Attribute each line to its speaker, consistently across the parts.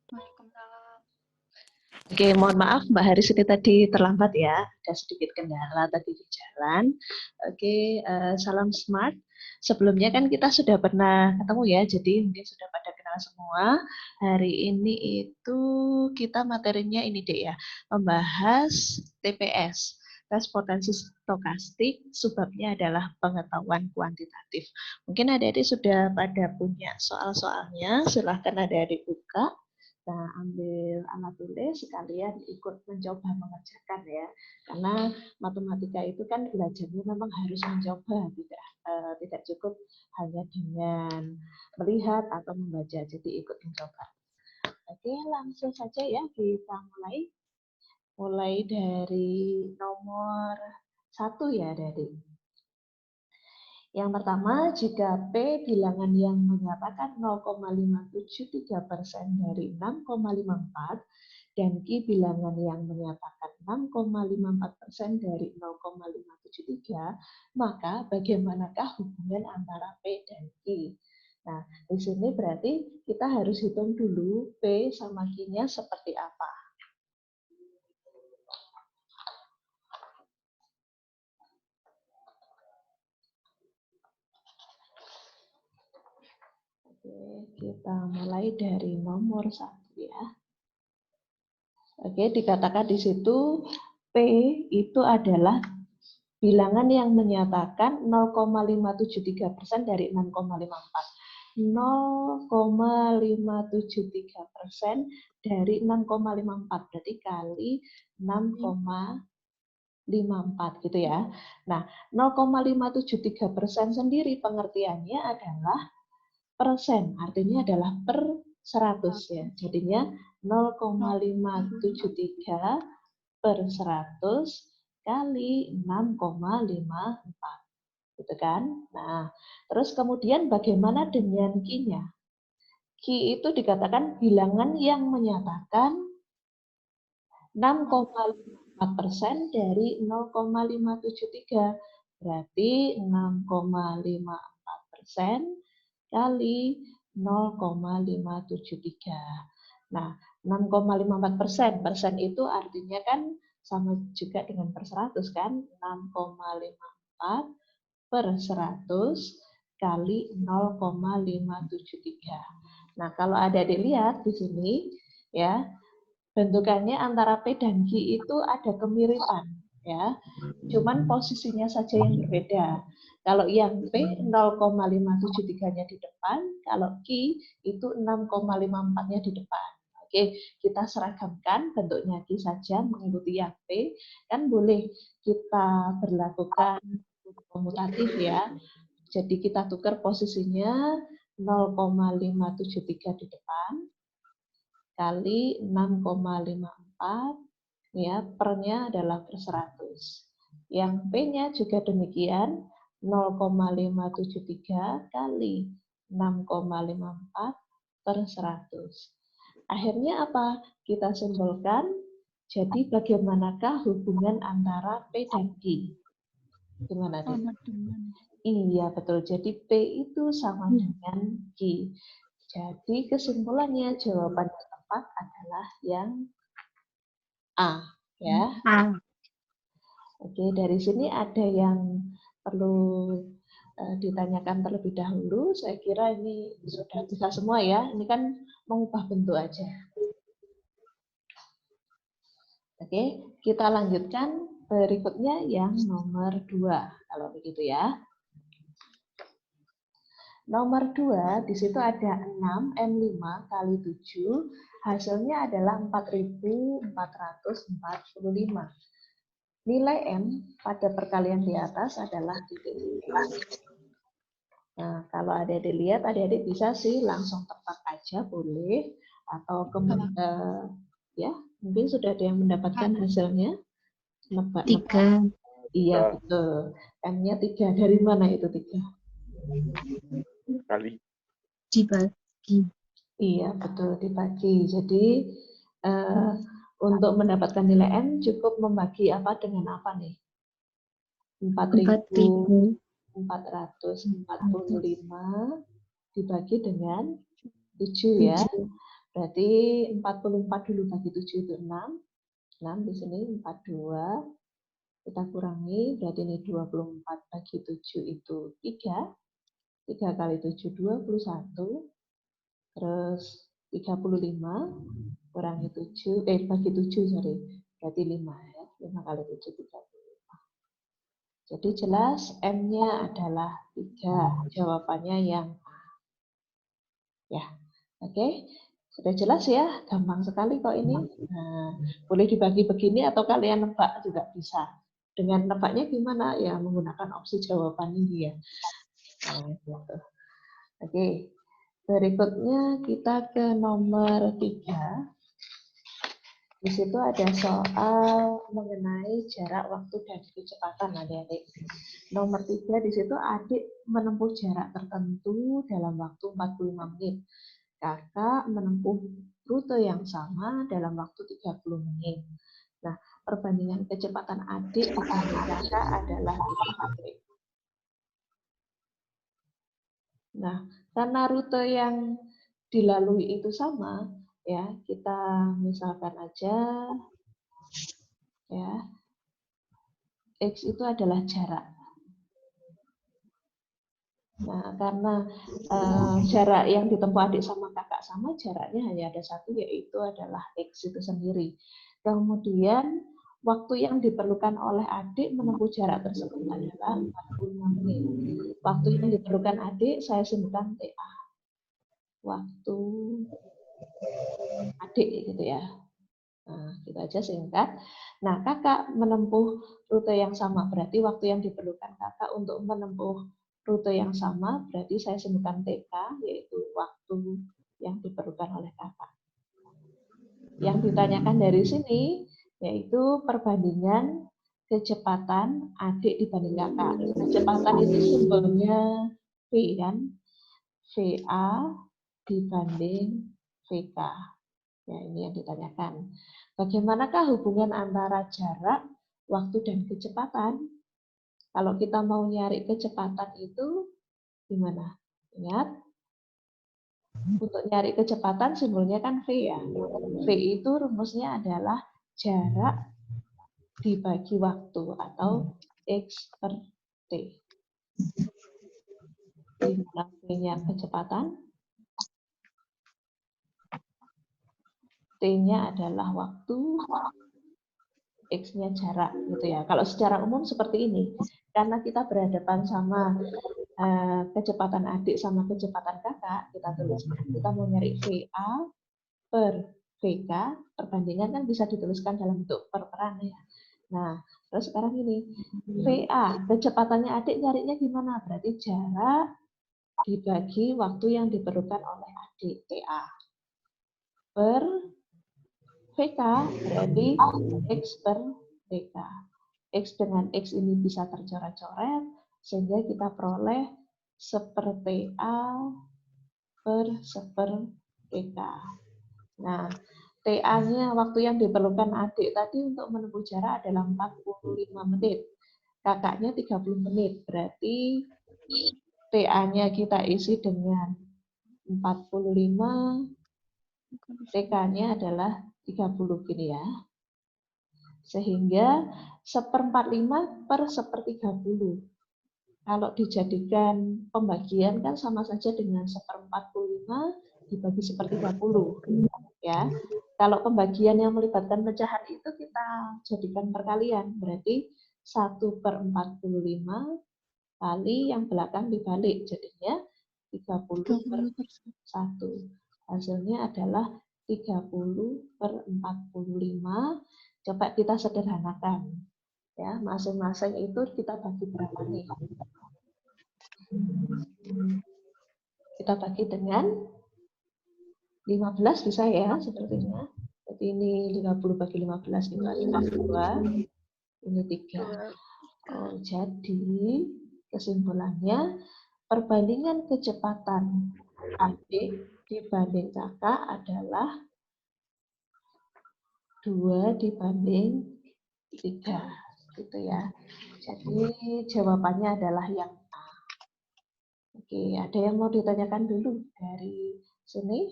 Speaker 1: Waalaikumsalam.
Speaker 2: Oke, mohon maaf Mbak Haris ini tadi terlambat ya, ada sedikit kendala tadi di jalan. Oke, salam smart. Sebelumnya kan kita sudah pernah ketemu ya, jadi mungkin sudah pada kenal semua. Hari ini itu kita materinya ini deh ya, membahas TPS, tes potensi stokastik, sebabnya adalah pengetahuan kuantitatif. Mungkin adik-adik sudah pada punya soal-soalnya, silahkan adik-adik buka. Nah, ambil alat tulis sekalian ikut mencoba mengerjakan ya. Karena matematika itu kan belajarnya memang harus mencoba, tidak cukup hanya dengan melihat atau membaca, jadi ikut mencoba. Oke, langsung saja ya kita mulai. Mulai dari nomor 1 ya, Adik. Yang pertama, jika P bilangan yang menyatakan 0,573% dari 6,54 dan Q bilangan yang menyatakan 6,54% dari 0,573, maka bagaimanakah hubungan antara P dan Q? Nah, di sini berarti kita harus hitung dulu P sama Q-nya seperti apa. Oke, kita mulai dari nomor 1 ya. Oke, dikatakan di situ P itu adalah bilangan yang menyatakan 0,573% dari 6,54. 0,573% dari 6,54 berarti kali 6,54 gitu ya. Nah, 0,573% sendiri pengertiannya adalah persen, artinya adalah per 100 ya. Jadinya 0,573 per 100 kali 6,54. Gitu kan? Nah, terus kemudian bagaimana dengan Q-nya? Q itu dikatakan bilangan yang menyatakan 6,54% dari 0,573. Berarti 6,54% kali 0,573. Nah, 6,54%. Persen itu artinya kan sama juga dengan per 100 kan? 6,54 per 100 kali 0,573. Nah, kalau ada dilihat di sini ya, bentukannya antara P dan Q itu ada kemiripan ya. Cuman posisinya saja yang berbeda. Kalau yang P 0,573-nya di depan, kalau Q itu 6,54-nya di depan. Oke, kita seragamkan bentuknya Q saja mengikuti yang P, kan boleh kita berlakukan komutatif ya. Jadi kita tukar posisinya 0,573 di depan kali 6,54 ya, pernya adalah per 100. Yang P-nya juga demikian 0,573 kali 6,54 per 100. Akhirnya apa? Kita simpulkan, jadi bagaimanakah hubungan antara P dan Q? Gimana, Dik?
Speaker 1: Sama dengan.
Speaker 2: Iya, betul. Jadi P itu sama dengan Q. Jadi kesimpulannya jawaban yang tepat adalah yang A. Ya.
Speaker 1: A.
Speaker 2: Oke, dari sini ada yang perlu ditanyakan terlebih dahulu. Saya kira ini sudah bisa semua ya. Ini kan mengubah bentuk aja. Oke, kita lanjutkan berikutnya yang nomor 2. Kalau begitu ya. Nomor 2, di situ ada 6 M5 kali 7, hasilnya adalah 4.445. Nilai M pada perkalian di atas adalah titik. Nah, kalau adik-adik lihat, adik-adik bisa sih langsung tebak aja boleh, atau ya mungkin sudah ada yang mendapatkan hasilnya. Nebak-nebak.
Speaker 1: 3.
Speaker 2: Iya, betul. M-nya 3. Dari mana itu 3?
Speaker 3: Kali.
Speaker 1: Dibagi.
Speaker 2: Iya, betul, dibagi. Jadi untuk mendapatkan nilai M cukup membagi apa dengan apa nih? 4.445 dibagi dengan 7 ya. Berarti 44 dulu bagi 7 itu 6. 6 di sini 42. Kita kurangi, berarti ini 24 bagi 7 itu 3. 3 kali 7, 21. Terus 35 kurangi 7, bagi 7, sorry. Berarti 5 ya. 5 kali 7, 35. Jadi jelas M-nya adalah 3. Jawabannya yang A. Ya, oke. Sudah jelas ya, gampang sekali kok ini. Nah, boleh dibagi begini atau kalian nebak juga bisa. Dengan nebaknya gimana? Ya, menggunakan opsi jawaban ini ya. Nah, gitu. Oke, berikutnya kita ke nomor 3. Di situ ada soal mengenai jarak waktu dan kecepatan adik-adik. Nomor 3 di situ adik menempuh jarak tertentu dalam waktu 45 menit. Kakak menempuh rute yang sama dalam waktu 30 menit. Nah, perbandingan kecepatan adik dibanding kakak adalah 5 detik. Nah, karena rute yang dilalui itu sama, ya, kita misalkan aja, ya, X itu adalah jarak. Nah, karena jarak yang ditempuh adik sama kakak sama, jaraknya hanya ada satu, yaitu adalah X itu sendiri. Kemudian, waktu yang diperlukan oleh adik menempuh jarak tersebut adalah 45 menit. Waktu yang diperlukan adik, saya sebutkan TA. Waktu adik gitu ya. Nah, gitu aja singkat. Nah, kakak menempuh rute yang sama, berarti waktu yang diperlukan kakak untuk menempuh rute yang sama, berarti saya sebutkan TK, yaitu waktu yang diperlukan oleh kakak. Yang ditanyakan dari sini, yaitu perbandingan kecepatan adik dibanding kakak. Kecepatan itu simbolnya V kan, VA dibanding VK. Ya, ini yang ditanyakan. Bagaimanakah hubungan antara jarak, waktu, dan kecepatan? Kalau kita mau nyari kecepatan itu gimana? Ingat, untuk nyari kecepatan simbolnya kan V ya. V itu rumusnya adalah jarak dibagi waktu atau X per T. Di mana V-nya kecepatan, T-nya adalah waktu, X-nya jarak gitu ya. Kalau secara umum seperti ini. Karena kita berhadapan sama kecepatan adik sama kecepatan kakak, kita tuliskan. Kita mau nyari VA per VK, perbandingan kan bisa dituliskan dalam bentuk perperan ya. Nah, terus sekarang ini, VA, kecepatannya adik nyarinya gimana? Berarti jarak dibagi waktu yang diperlukan oleh adik, TA. Per VK berarti X per VK. X dengan X ini bisa tercoret-coret, sehingga kita peroleh seperti A per seper VK. Nah, TA-nya waktu yang diperlukan adik tadi untuk menempuh jarak adalah 45 menit. Kakaknya 30 menit, berarti TA-nya kita isi dengan 45, TK-nya adalah 30 gini ya. Sehingga 1/45 per 1/30. Kalau dijadikan pembagian kan sama saja dengan 1/45 dibagi 1/30. Ya. Kalau pembagian yang melibatkan pecahan itu kita jadikan perkalian. Berarti 1/45 kali yang belakang dibalik. Jadinya 30/1. Hasilnya adalah 30/45. Coba kita sederhanakan. Ya, masing-masing itu kita bagi berapa nih? Kita bagi dengan 15 bisa ya, sepertinya. Jadi ini 50 bagi 15 itu adalah 2. Ini 3. Oh, jadi kesimpulannya, perbandingan kecepatan adik dibanding kakak adalah 2 dibanding 3. Gitu ya. Jadi jawabannya adalah yang A. Oke, ada yang mau ditanyakan dulu dari sini?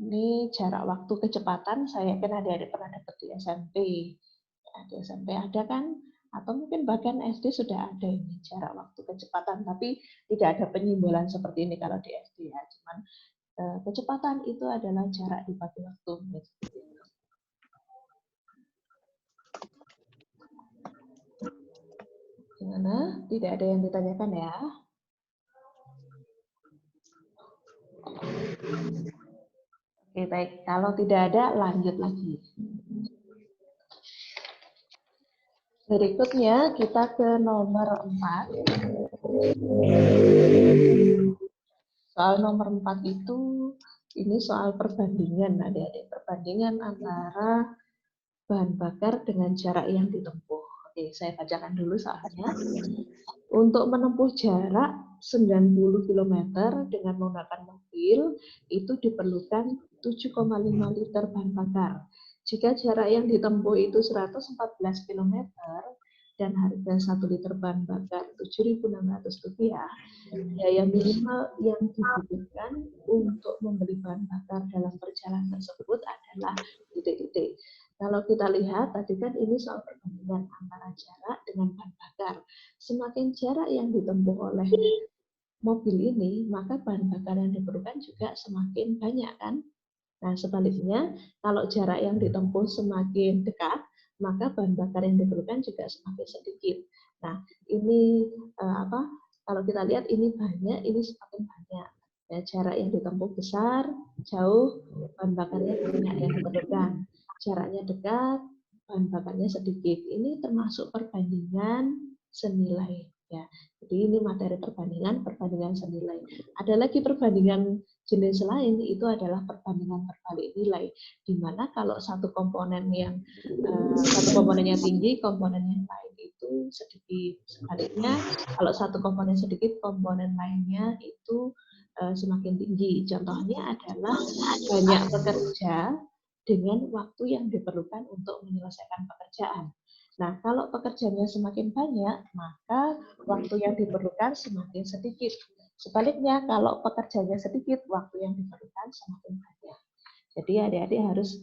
Speaker 2: Ini jarak waktu kecepatan, saya yakin adik-adik pernah dapat di SMP. Ya, di SMP ada kan? Atau mungkin bahkan SD sudah ada ini jarak waktu kecepatan, tapi tidak ada penyimbolan seperti ini kalau di SD ya. Cuman kecepatan itu adalah jarak dibagi waktu. Gimana? Tidak ada yang ditanyakan ya? Oke, baik. Kalau tidak ada, lanjut lagi. Berikutnya kita ke nomor 4. Soal nomor 4 itu, ini soal perbandingan, adik-adik. Perbandingan antara bahan bakar dengan jarak yang ditempuh. Oke, saya bacakan dulu soalnya. Untuk menempuh jarak 90 km dengan menggunakan mobil, itu diperlukan 7,5 liter bahan bakar. Jika jarak yang ditempuh itu 114 km dan harga 1 liter bahan bakar Rp7.600, biaya minimal yang dibutuhkan untuk membeli bahan bakar dalam perjalanan tersebut adalah titik-titik. Kalau kita lihat, tadi kan ini soal perbandingan antara jarak dengan bahan bakar. Semakin jarak yang ditempuh oleh mobil ini, maka bahan bakar yang diperlukan juga semakin banyak kan? Nah, sebaliknya, kalau jarak yang ditempuh semakin dekat, maka bahan bakar yang diperlukan juga semakin sedikit. Nah, ini kalau kita lihat ini banyak, ini semakin banyak. Ya, jarak yang ditempuh besar, jauh, bahan bakarnya banyak yang diperlukan. Jaraknya dekat, bahan bakarnya sedikit. Ini termasuk perbandingan senilai. Ya, jadi ini materi perbandingan senilai. Ada lagi perbandingan jenis lain, itu adalah perbandingan berbalik nilai, di mana kalau satu komponennya tinggi, komponen yang lain itu sedikit. Sebaliknya, kalau satu komponen sedikit, komponen lainnya itu semakin tinggi. Contohnya adalah banyak pekerja dengan waktu yang diperlukan untuk menyelesaikan pekerjaan. Nah, kalau pekerjaannya semakin banyak, maka waktu yang diperlukan semakin sedikit. Sebaliknya, kalau pekerjaannya sedikit, waktu yang diperlukan semakin banyak. Jadi adik-adik harus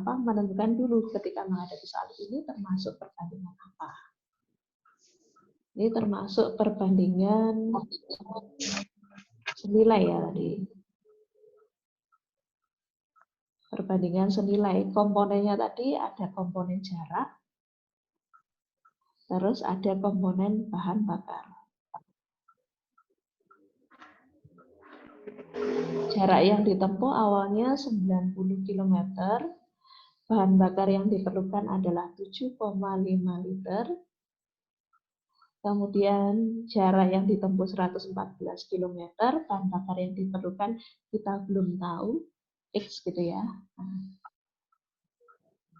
Speaker 2: menentukan dulu ketika menghadapi soal ini termasuk perbandingan apa. Ini termasuk perbandingan senilai ya tadi. Perbandingan senilai. Komponennya tadi ada komponen jarak, terus ada komponen bahan bakar. Jarak yang ditempuh awalnya 90 km, bahan bakar yang diperlukan adalah 7,5 liter, kemudian jarak yang ditempuh 114 km, bahan bakar yang diperlukan kita belum tahu, X gitu ya.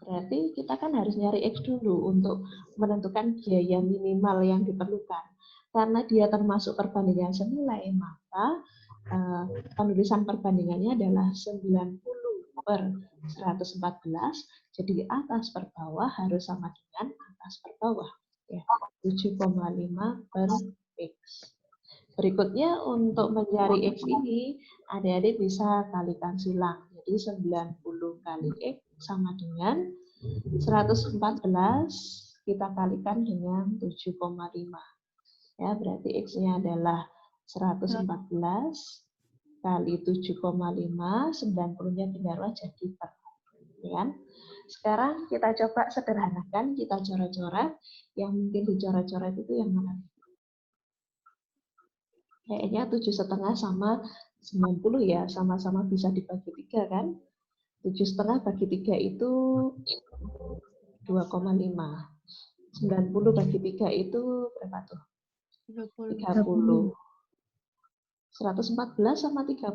Speaker 2: Berarti kita kan harus nyari X dulu untuk menentukan biaya minimal yang diperlukan. Karena dia termasuk perbandingan senilai, maka penulisan perbandingannya adalah 90 per 114, jadi atas per bawah harus sama dengan atas per bawah. Ya, 7,5 per X. Berikutnya untuk mencari X ini, adik-adik bisa kalikan silang. Jadi 90 kali X sama dengan 114 kita kalikan dengan 7,5. Ya, berarti X-nya adalah 114 kali 7,5, 90-nya pindah jadi per. Ya. Sekarang kita coba sederhanakan, kita coret-coret. Yang mungkin dicoret-coret itu yang mana? Kayaknya 7,5 sama 90 ya, sama-sama bisa dibagi 3 kan? 7,5 bagi 3 itu 2,5. 90 bagi 3 itu berapa tuh? 30. 114 sama 30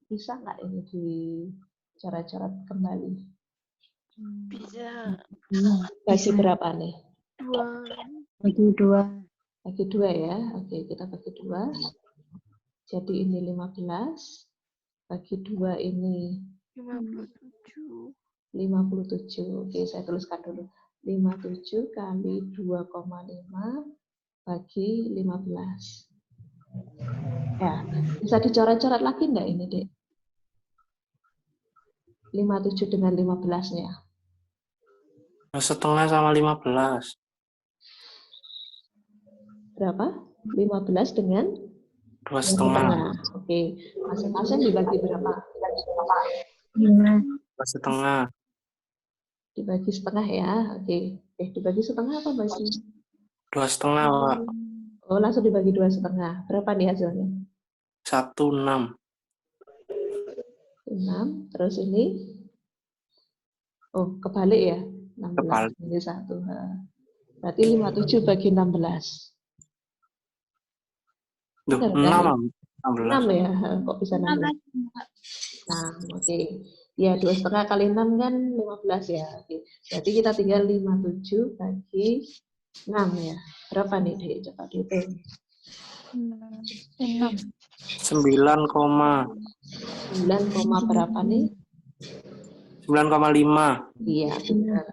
Speaker 2: bisa nggak ini dicoret-coret kembali?
Speaker 3: Bisa.
Speaker 2: Bagi berapa nih?
Speaker 3: 2.
Speaker 1: Bagi 2.
Speaker 2: Bagi 2 ya. Oke, kita bagi 2. Jadi ini 15. Bagi 2 ini
Speaker 3: 57.
Speaker 2: 57. Oke, saya tuliskan dulu. 57 kali 2,5 bagi 15. Ya, bisa dicoret-coret lagi enggak ini, Dek? 57 dengan 15-nya.
Speaker 4: 2,5 sama 15.
Speaker 2: Berapa? 15 dengan
Speaker 4: 2,5.
Speaker 2: 2,5. Oke, masing-masing dibagi berapa?
Speaker 1: 5.
Speaker 4: 2,5.
Speaker 2: Dibagi setengah ya. Oke, dibagi setengah apa bagi?
Speaker 4: 2,5, Pak.
Speaker 2: Oh, langsung dibagi 2,5. Berapa nih hasilnya?
Speaker 4: 1,6.
Speaker 2: 6. Terus ini? Oh, kebalik ya? 16.
Speaker 4: Kebalik.
Speaker 2: Ini 1. Berarti 57 bagi 16.
Speaker 4: Duh,
Speaker 2: Benar
Speaker 4: 6,
Speaker 2: kan?
Speaker 4: 16.
Speaker 2: 6 ya? Kok bisa 16? Nah, oke. Ya, 2,5 kali 6 kan 15 ya. Oke. Berarti kita tinggal 57 bagi 6 ya. Berapa nih, Dek? Coba dihitung.
Speaker 3: 6.
Speaker 4: 9,
Speaker 2: 9, berapa nih?
Speaker 4: 9,5.
Speaker 2: Iya, benar.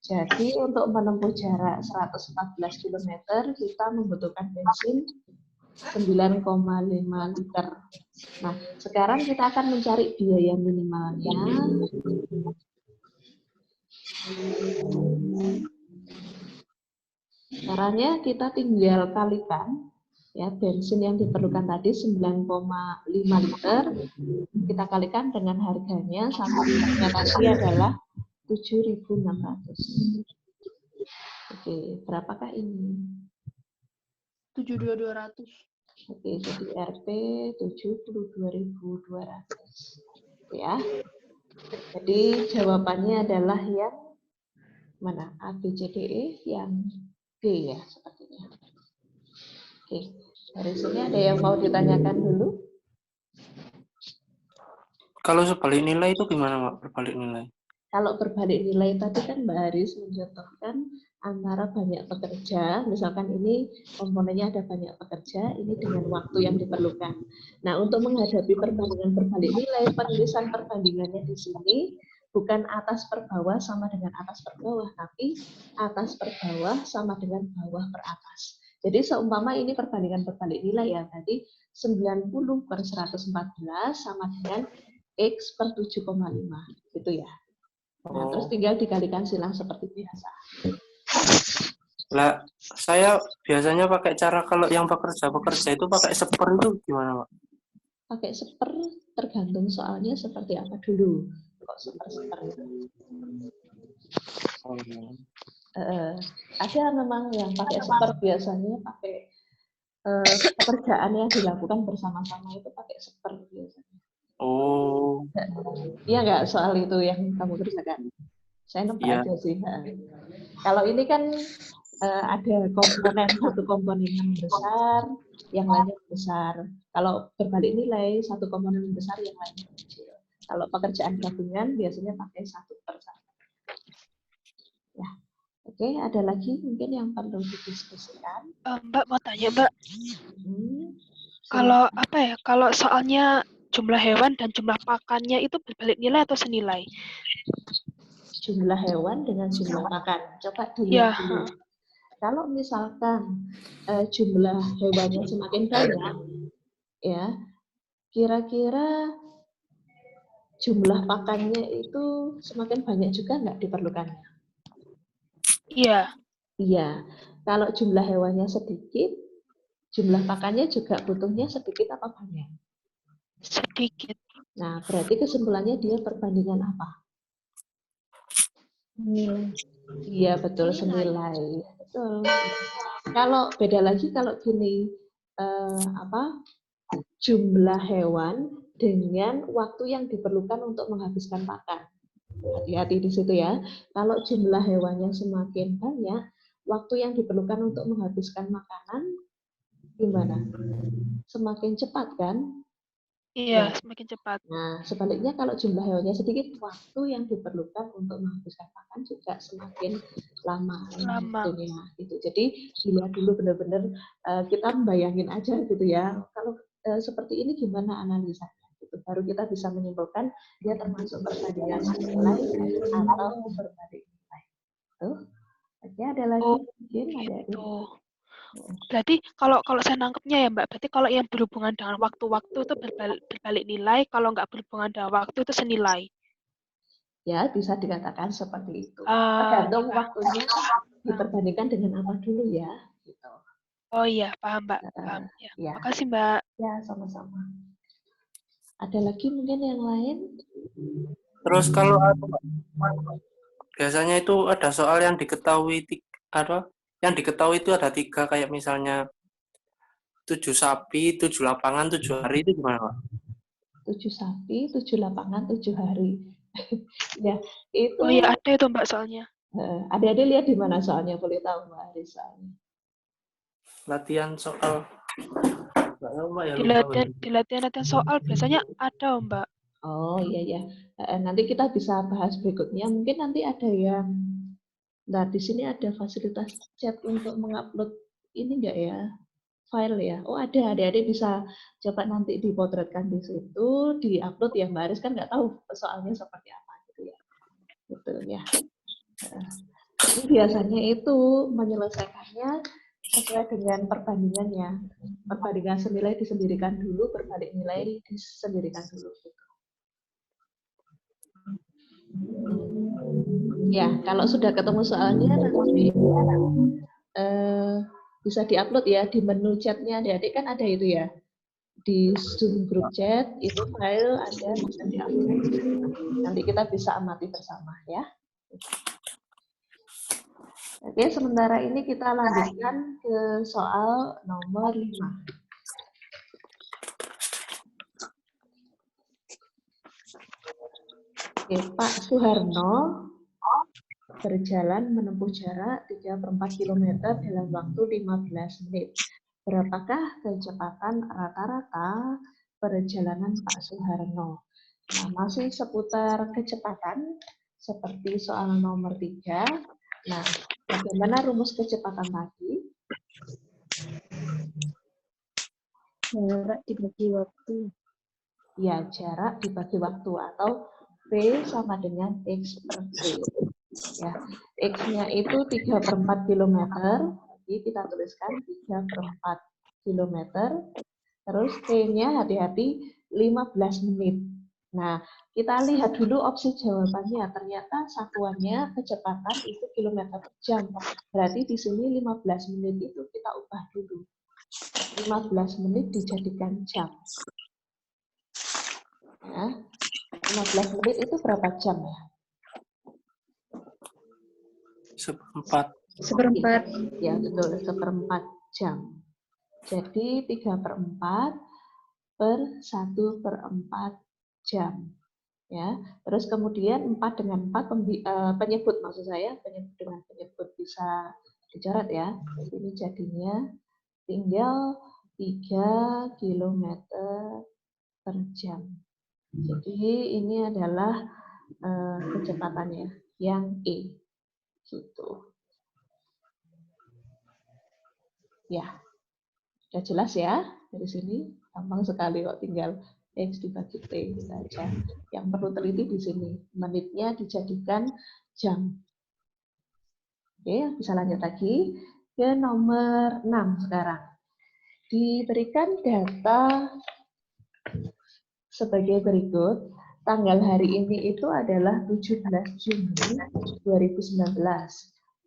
Speaker 2: Jadi untuk menempuh jarak 114 km, kita membutuhkan bensin 9,5 liter. Nah, sekarang kita akan mencari biaya minimalnya. Caranya kita tinggal kalikan ya bensin yang diperlukan tadi 9,5 liter, kita kalikan dengan harganya, sama liternya tadi adalah 7.600. Oke, berapakah ini?
Speaker 3: 72.200.
Speaker 2: Oke, jadi RP 72.200 ya. Jadi jawabannya adalah yang mana? A, B, C, D, E, yang D ya sepertinya. Oke, dari sini ada yang mau ditanyakan dulu?
Speaker 4: Kalau sebalik nilai itu gimana, Pak? Berbalik nilai.
Speaker 2: Kalau berbalik nilai tadi kan Mbak Haris mencontohkan antara banyak pekerja, misalkan ini komponennya ada banyak pekerja, ini dengan waktu yang diperlukan. Nah, untuk menghadapi perbandingan berbalik nilai, penulisan perbandingannya di sini bukan atas per bawah sama dengan atas per bawah, tapi atas per bawah sama dengan bawah per atas. Jadi seumpama ini perbandingan berbalik nilai ya, tadi 90 per 114 sama dengan X per 7,5, gitu ya. Nah, terus tinggal dikalikan silang seperti biasa.
Speaker 4: Lah, saya biasanya pakai cara kalau yang bekerja itu pakai seper itu gimana, Pak?
Speaker 2: Pakai seper tergantung soalnya seperti apa dulu. Kok seper itu? Ada memang yang pakai seper, biasanya pakai pekerjaan yang dilakukan bersama-sama itu pakai seper biasanya.
Speaker 4: Oh.
Speaker 2: Iya nggak soal itu yang kamu kerjakan? Saya nebak
Speaker 4: Iya.
Speaker 2: aja sih. Kalau ini kan ada satu komponen yang besar, yang lainnya besar. Kalau berbalik nilai, satu komponen besar, yang lainnya kecil. Kalau pekerjaan gabungan biasanya pakai 1/1. Ya, oke. Ada lagi mungkin yang perlu didiskusikan?
Speaker 3: Mbak mau tanya, Mbak.
Speaker 2: Silakan.
Speaker 3: Kalau soalnya jumlah hewan dan jumlah pakannya itu berbalik nilai atau senilai?
Speaker 2: Jumlah hewan dengan jumlah pakan. Coba
Speaker 3: Ya.
Speaker 2: dilihat dulu. Kalau misalkan jumlah hewannya semakin banyak, ya, kira-kira jumlah pakannya itu semakin banyak juga nggak diperlukannya?
Speaker 3: Iya.
Speaker 2: Iya. Kalau jumlah hewannya sedikit, jumlah pakannya juga butuhnya sedikit apa banyak?
Speaker 3: Sedikit.
Speaker 2: Nah, berarti kesimpulannya dia perbandingan apa?
Speaker 1: Nilai.
Speaker 2: Iya, betul, senilai. Betul. Kalau beda lagi kalau gini, jumlah hewan dengan waktu yang diperlukan untuk menghabiskan pakan. Hati-hati di situ ya. Kalau jumlah hewannya semakin banyak, waktu yang diperlukan untuk menghabiskan makanan gimana? Semakin cepat kan?
Speaker 3: Iya,
Speaker 2: Ya.
Speaker 3: semakin cepat.
Speaker 2: Nah, sebaliknya kalau jumlah hewannya sedikit, waktu yang diperlukan untuk menghabiskan makan juga semakin lama. Waktunya gitu. Jadi dilihat dulu benar-benar kita membayangin aja gitu ya. Kalau seperti ini gimana analisanya? Gitu. Baru kita bisa menyimpulkan dia termasuk perbandingan nilai atau berbalik nilai. Tuh. Oke, ada lagi mungkin ada
Speaker 3: gitu. Berarti kalau saya nangkepnya ya Mbak, berarti kalau yang berhubungan dengan waktu-waktu itu berbalik nilai, kalau nggak berhubungan dengan waktu itu senilai.
Speaker 2: Ya, bisa dikatakan seperti itu.
Speaker 3: Ah,
Speaker 2: Tergantung
Speaker 3: Mbak.
Speaker 2: waktunya
Speaker 3: Paham.
Speaker 2: diperbandingkan dengan apa dulu ya. Gitu.
Speaker 3: Oh iya, paham, Mbak. Paham. Ya,
Speaker 2: Ya,
Speaker 3: makasih, Mbak.
Speaker 2: ya sama-sama. Ada lagi mungkin yang lain?
Speaker 4: Terus kalau biasanya itu ada soal yang diketahui ada yang diketahui itu ada 3 kayak misalnya 7 sapi, 7 lapangan, 7 hari itu gimana, Pak?
Speaker 2: 7 sapi, 7 lapangan, 7 hari. Ya, itu
Speaker 3: Oh iya, ada itu, Mbak, soalnya.
Speaker 2: adik-adik lihat di mana soalnya, boleh tahu Mbak Aris soalnya.
Speaker 4: Latihan soal nggak tahu, Mbak, ya
Speaker 3: Di
Speaker 4: lupa.
Speaker 3: latihan soal biasanya ada, Mbak.
Speaker 2: Oh iya ya, nanti kita bisa bahas berikutnya. Mungkin nanti ada yang, nah di sini ada fasilitas chat untuk mengupload ini enggak ya, file ya. Oh ada, adik-adik bisa coba nanti dipotretkan di situ, diupload ya Mbak Aris, kan nggak tahu soalnya seperti apa gitu ya. Betul ya. Ini biasanya itu menyelesaikannya sesuai dengan perbandingannya. Perbandingan senilai disendirikan dulu, berbalik nilai disendirikan dulu. Ya, kalau sudah ketemu soalnya nanti bisa diupload ya di menu chatnya. Adik-adik kan ada itu ya. Di Zoom group chat itu file ada bisa diupload. Nanti kita bisa amati bersama ya. Oke, sementara ini kita lanjutkan ke soal nomor 5. Oke, Pak Suharno berjalan menempuh jarak 3/4 km dalam waktu 15 menit. Berapakah kecepatan rata-rata perjalanan Pak Suharno? Nah, masih seputar kecepatan, seperti soal nomor 3. Nah, bagaimana rumus kecepatan tadi?
Speaker 1: Jarak dibagi waktu.
Speaker 2: Ya, jarak dibagi waktu atau V sama dengan X per T. Ya, X-nya itu 3/4 km, jadi kita tuliskan 3/4 km, terus T-nya hati-hati 15 menit. Nah, kita lihat dulu opsi jawabannya, ternyata satuannya kecepatan itu kilometer per jam, berarti di sini 15 menit itu kita ubah dulu. 15 menit dijadikan jam. Ya, 15 menit itu berapa jam ya?
Speaker 4: Seperempat.
Speaker 2: Ya, betul, 1/4 jam. Jadi 3/4 per 1/4 jam. Ya, terus kemudian 4 dengan 4 penyebut, maksud saya penyebut dengan penyebut bisa dicoret ya. Ini jadinya tinggal 3 km per jam. Jadi ini adalah kecepatannya yang E. Gitu. Ya, sudah jelas ya dari sini. Gampang sekali kok, tinggal X dibagi T saja. Yang perlu teliti di sini, menitnya dijadikan jam. Oke, bisa lanjut lagi ke nomor 6 sekarang. Diberikan data sebagai berikut. Tanggal hari ini itu adalah 17 Juni 2019.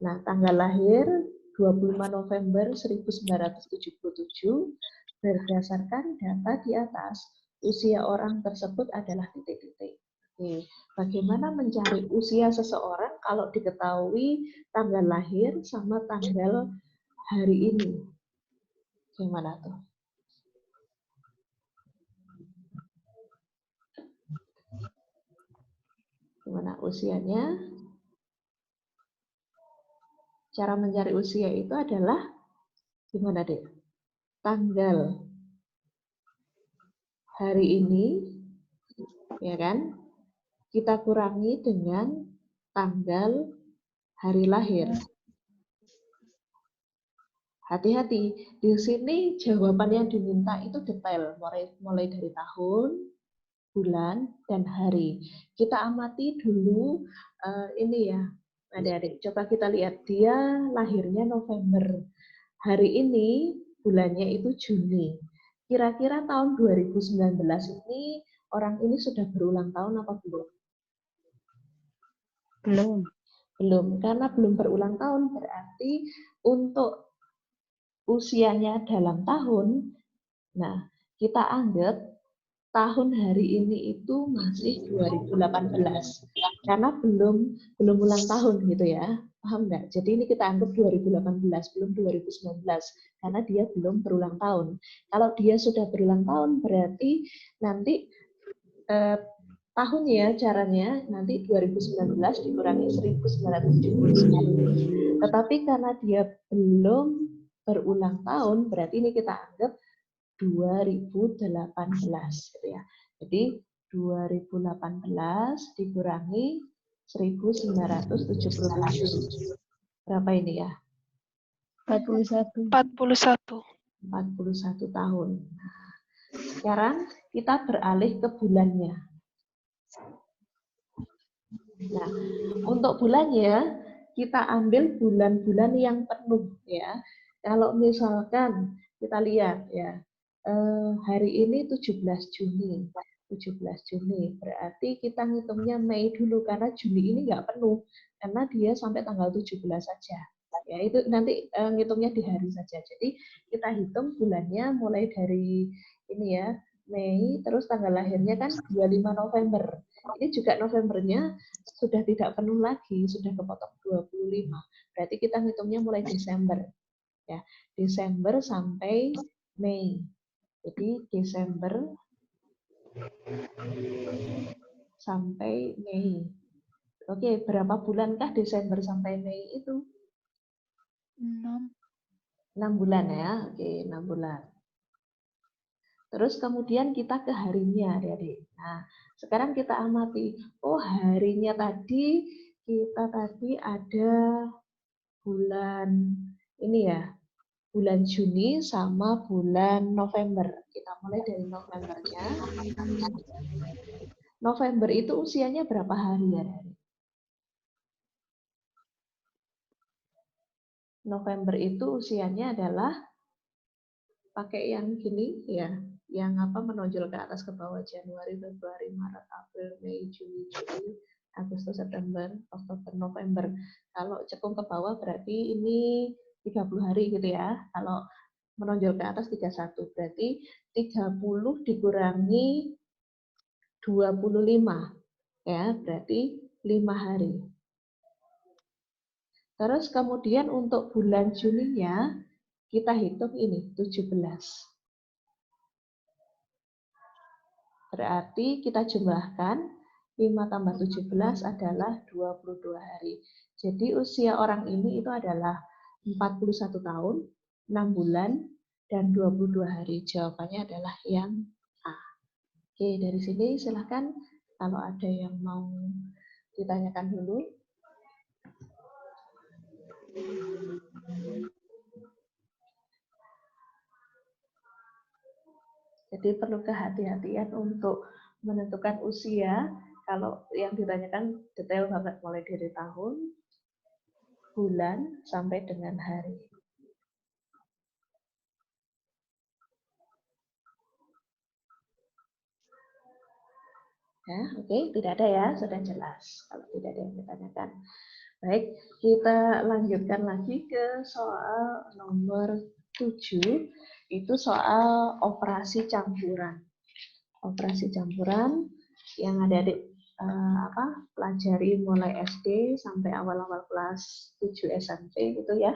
Speaker 2: Nah, tanggal lahir 25 November 1977. Berdasarkan data di atas, usia orang tersebut adalah titik-titik. Oke, bagaimana mencari usia seseorang kalau diketahui tanggal lahir sama tanggal hari ini? Gimana tuh? Gimana usianya? Cara mencari usia itu adalah gimana, Dek? Tanggal hari ini, ya kan? Kita kurangi dengan tanggal hari lahir. Hati-hati, di sini jawaban yang diminta itu detail, mulai dari tahun, bulan, dan hari. Kita amati dulu ini ya, adik-adik. Coba kita lihat, dia lahirnya November. Hari ini bulannya itu Juni. Kira-kira tahun 2019 ini orang ini sudah berulang tahun apa belum?
Speaker 1: Belum.
Speaker 2: Belum, karena belum berulang tahun berarti untuk usianya dalam tahun. Nah, kita anggap tahun hari ini itu masih 2018 karena belum ulang tahun gitu ya. Paham nggak? Jadi ini kita anggap 2018, belum 2019 karena dia belum berulang tahun. Kalau dia sudah berulang tahun berarti nanti tahunnya caranya nanti 2019 dikurangi 1979. Tetapi karena dia belum berulang tahun berarti ini kita anggap 2018 gitu ya. Jadi 2018 dikurangi 1977. Berapa ini ya?
Speaker 1: 41.
Speaker 3: 41.
Speaker 2: 41 tahun. Nah, sekarang kita beralih ke bulannya. Nah, untuk bulannya kita ambil bulan-bulan yang penuh ya. Kalau misalkan kita lihat ya, hari ini 17 Juni. 17 Juni berarti kita ngitungnya Mei dulu karena Juni ini nggak penuh karena dia sampai tanggal 17 saja. Ya, itu nanti ngitungnya di hari saja. Jadi kita hitung bulannya mulai dari ini ya, Mei, terus tanggal lahirnya kan 25 November. Ini juga Novembernya sudah tidak penuh lagi, sudah kepotong 25. Berarti kita ngitungnya mulai Desember. Ya, Desember sampai Mei. Jadi Desember sampai Mei. Oke, berapa bulankah Desember sampai Mei itu?
Speaker 1: 6.
Speaker 2: 6 bulan ya. Oke, 6 bulan. Terus kemudian kita ke harinya, adik-adik. Nah, sekarang kita amati. Oh, harinya tadi kita tadi ada bulan ini ya, bulan Juni sama bulan November. Kita mulai dari Novembernya. November itu usianya berapa hari ya? November itu usianya adalah pakai yang gini ya, yang apa menonjol ke atas ke bawah, Januari, Februari, Maret, April, Mei, Juni, Juli, Agustus, September, Oktober, November. Kalau cekung ke bawah berarti ini 30 hari gitu ya. Kalau menonjol ke atas 31, berarti 30 dikurangi 25 ya, berarti 5 hari. Terus kemudian untuk bulan Juninya kita hitung ini 17. Berarti kita jumlahkan 5 tambah 17 adalah 22 hari. Jadi usia orang ini itu adalah 41 tahun, 6 bulan, dan 22 hari. Jawabannya adalah yang A. Oke, dari sini silahkan kalau ada yang mau ditanyakan dulu. Jadi perlu kehati-hatian untuk menentukan usia. Kalau yang ditanyakan detail banget mulai dari tahun, bulan, sampai dengan hari. Ya, oke, tidak ada ya, sudah jelas. Kalau tidak ada yang ditanyakan. Baik, kita lanjutkan lagi ke soal nomor 7. Itu soal operasi campuran. Operasi campuran yang adik-adik pelajari mulai SD sampai awal-awal kelas 7 SMP gitu ya.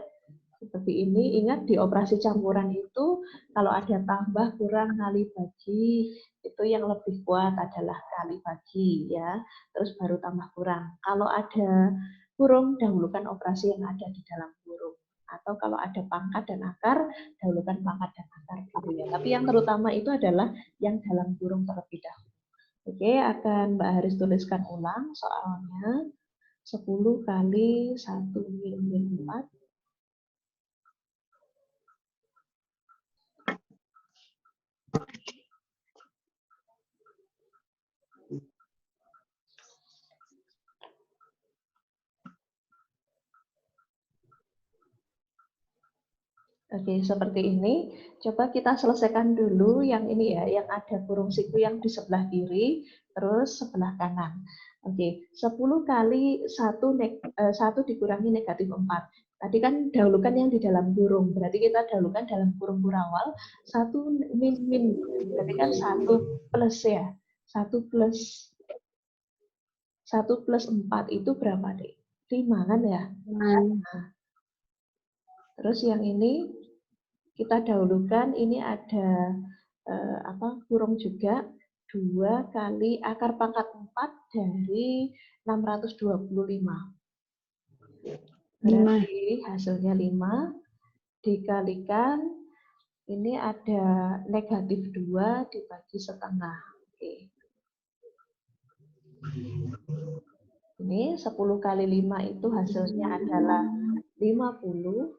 Speaker 2: Seperti ini, ingat di operasi campuran itu kalau ada tambah, kurang, kali, bagi, itu yang lebih kuat adalah kali bagi ya. Terus baru tambah kurang. Kalau ada kurung, dahulukan operasi yang ada di dalam kurung. Atau kalau ada pangkat dan akar, dahulukan pangkat dan akar gitu ya. Tapi yang terutama itu adalah yang dalam kurung terlebih dahulu. Oke, akan Mbak Haris tuliskan ulang soalnya 10 kali 1 min 4. Oke, seperti ini. Coba kita selesaikan dulu yang ini ya, yang ada kurung siku yang di sebelah kiri, terus sebelah kanan. Oke, 10 kali 1 dikurangi negatif 4. Tadi kan dahulukan yang di dalam kurung, berarti kita dahulukan dalam kurung awal, 1 min, berarti kan 1 plus ya. 1 plus 4 itu berapa, Dek? 5 kan ya? Nah, terus yang ini kita dahulukan, ini ada kurung juga, 2 kali akar pangkat 4 dari 625. Berarti hasilnya 5 dikalikan, ini ada negatif 2 dibagi setengah. Oke. Ini 10 kali 5 itu hasilnya adalah 50.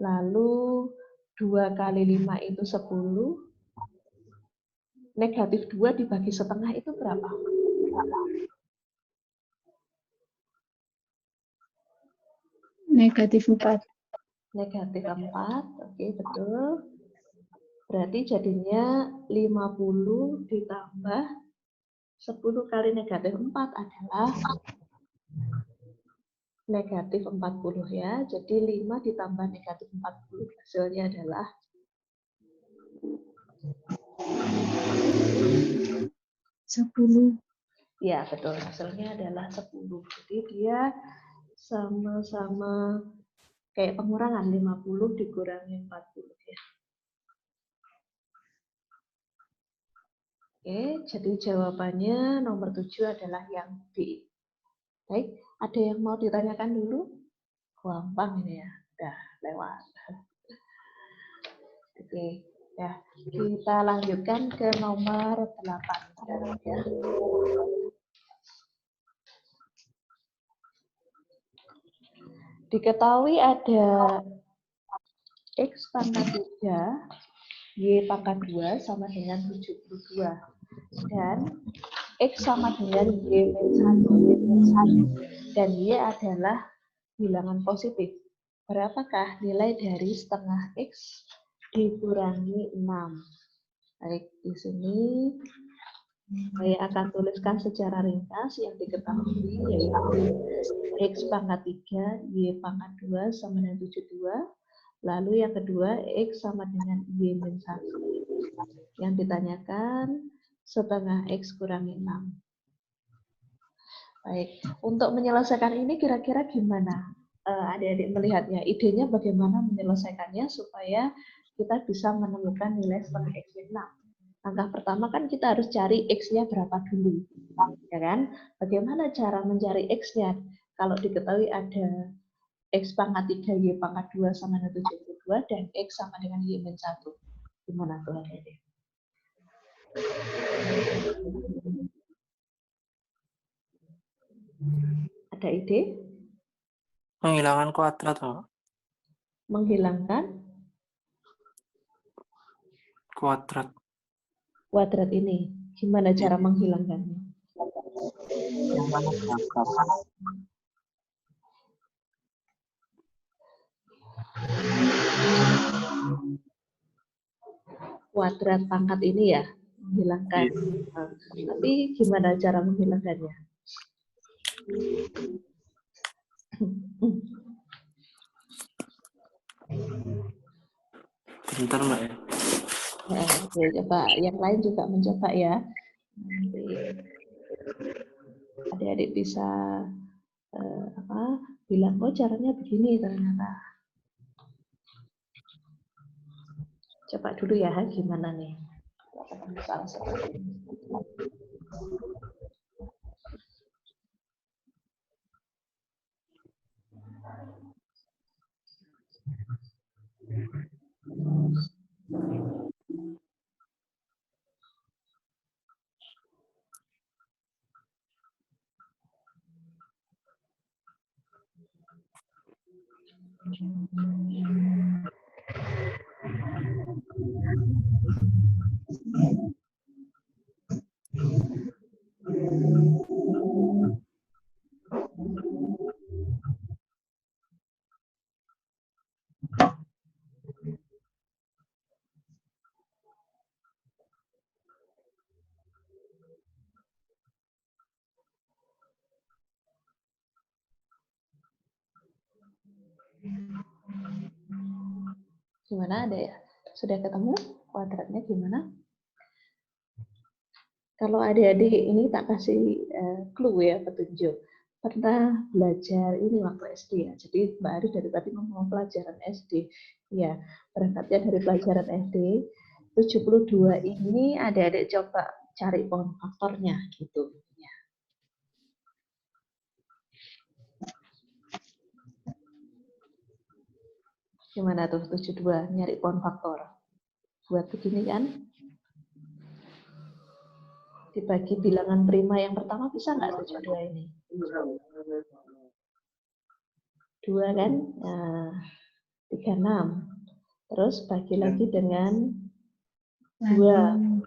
Speaker 2: Lalu 2 kali 5 itu 10. Negatif 2 dibagi setengah itu berapa?
Speaker 1: Negatif 4.
Speaker 2: Negatif 4, oke betul. Berarti jadinya 50 ditambah 10 kali negatif 4 adalah negatif 40 ya. Jadi 5 ditambah negatif 40 hasilnya adalah
Speaker 1: 10.
Speaker 2: ya betul, hasilnya adalah 10. Jadi dia sama-sama kayak pengurangan 50 dikurangi 40 ya. Oke, jadi jawabannya nomor 7 adalah yang B. Baik, ada yang mau ditanyakan dulu? Gampang ini ya, udah lewat. Oke, ya kita lanjutkan ke nomor 8 sekarang ya. Diketahui ada X pangkat 3, Y pangkat 2 sama dengan 72. Dan X sama dengan Y min 1. Dan Y adalah bilangan positif. Berapakah nilai dari setengah X dikurangi 6? Baik, di sini saya akan tuliskan secara ringkas yang diketahui yaitu X pangkat 3, Y pangkat 2 sama dengan 72. Lalu yang kedua, X sama dengan Y min 1. Yang ditanyakan setengah X kurangi 6. Baik, untuk menyelesaikan ini kira-kira gimana? Adik-adik melihatnya, idenya bagaimana menyelesaikannya supaya kita bisa menemukan nilai setengah X min 6. Langkah pertama kan kita harus cari X-nya berapa dulu. Ya kan? Bagaimana cara mencari X-nya? Kalau diketahui ada X pangkat 3, Y pangkat 2 sama dengan 72, dan X sama dengan Y min 1. Gimana tuh adik-adik? Ada ide?
Speaker 4: Menghilangkan kuadrat, Pak.
Speaker 2: Menghilangkan
Speaker 4: Kuadrat.
Speaker 2: kuadrat ini. Gimana cara menghilangkannya?
Speaker 4: Yang mana berangkat?
Speaker 2: Kuadrat pangkat ini ya, menghilangkan. Nah, tapi gimana cara menghilangkannya?
Speaker 4: Bentar, Mbak ya.
Speaker 2: Oke, coba yang lain juga mencoba ya. Nanti adik-adik bisa bilang, oh caranya begini ternyata. Coba dulu ya, gimana nih? Salah seperti ini. Gimana, ada ya? Sudah ketemu kuadratnya gimana? Kalau adik-adik ini tak kasih clue ya, petunjuk. Pernah belajar ini waktu SD ya. Jadi Mbak Ari dari tadi ngomong pelajaran SD. Ya, berangkatnya dari pelajaran SD. 72 ini adik-adik coba cari pohon faktornya gitu. Ya. Gimana tuh 72 nyari pohon faktor? Buat begini kan? Dibagi bilangan prima yang pertama bisa nggak 72 ini? 2 kan? Nah, 36. Terus bagi lagi dengan 2.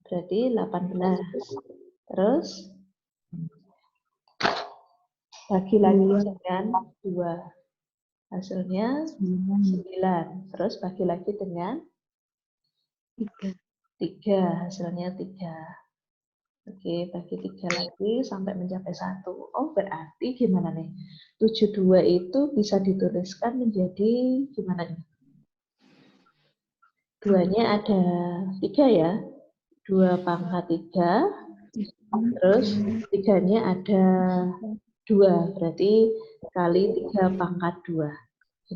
Speaker 2: Berarti 18. Terus bagi lagi dengan 2. Hasilnya 9. Terus bagi lagi dengan 3. Hasilnya 3. Oke, bagi 3 lagi sampai mencapai 1. Oh, berarti gimana nih? 72 itu bisa dituliskan menjadi gimana nih? 2-nya ada 3 ya. 2 pangkat 3. Terus 3-nya ada 2. Berarti kali 3 pangkat 2.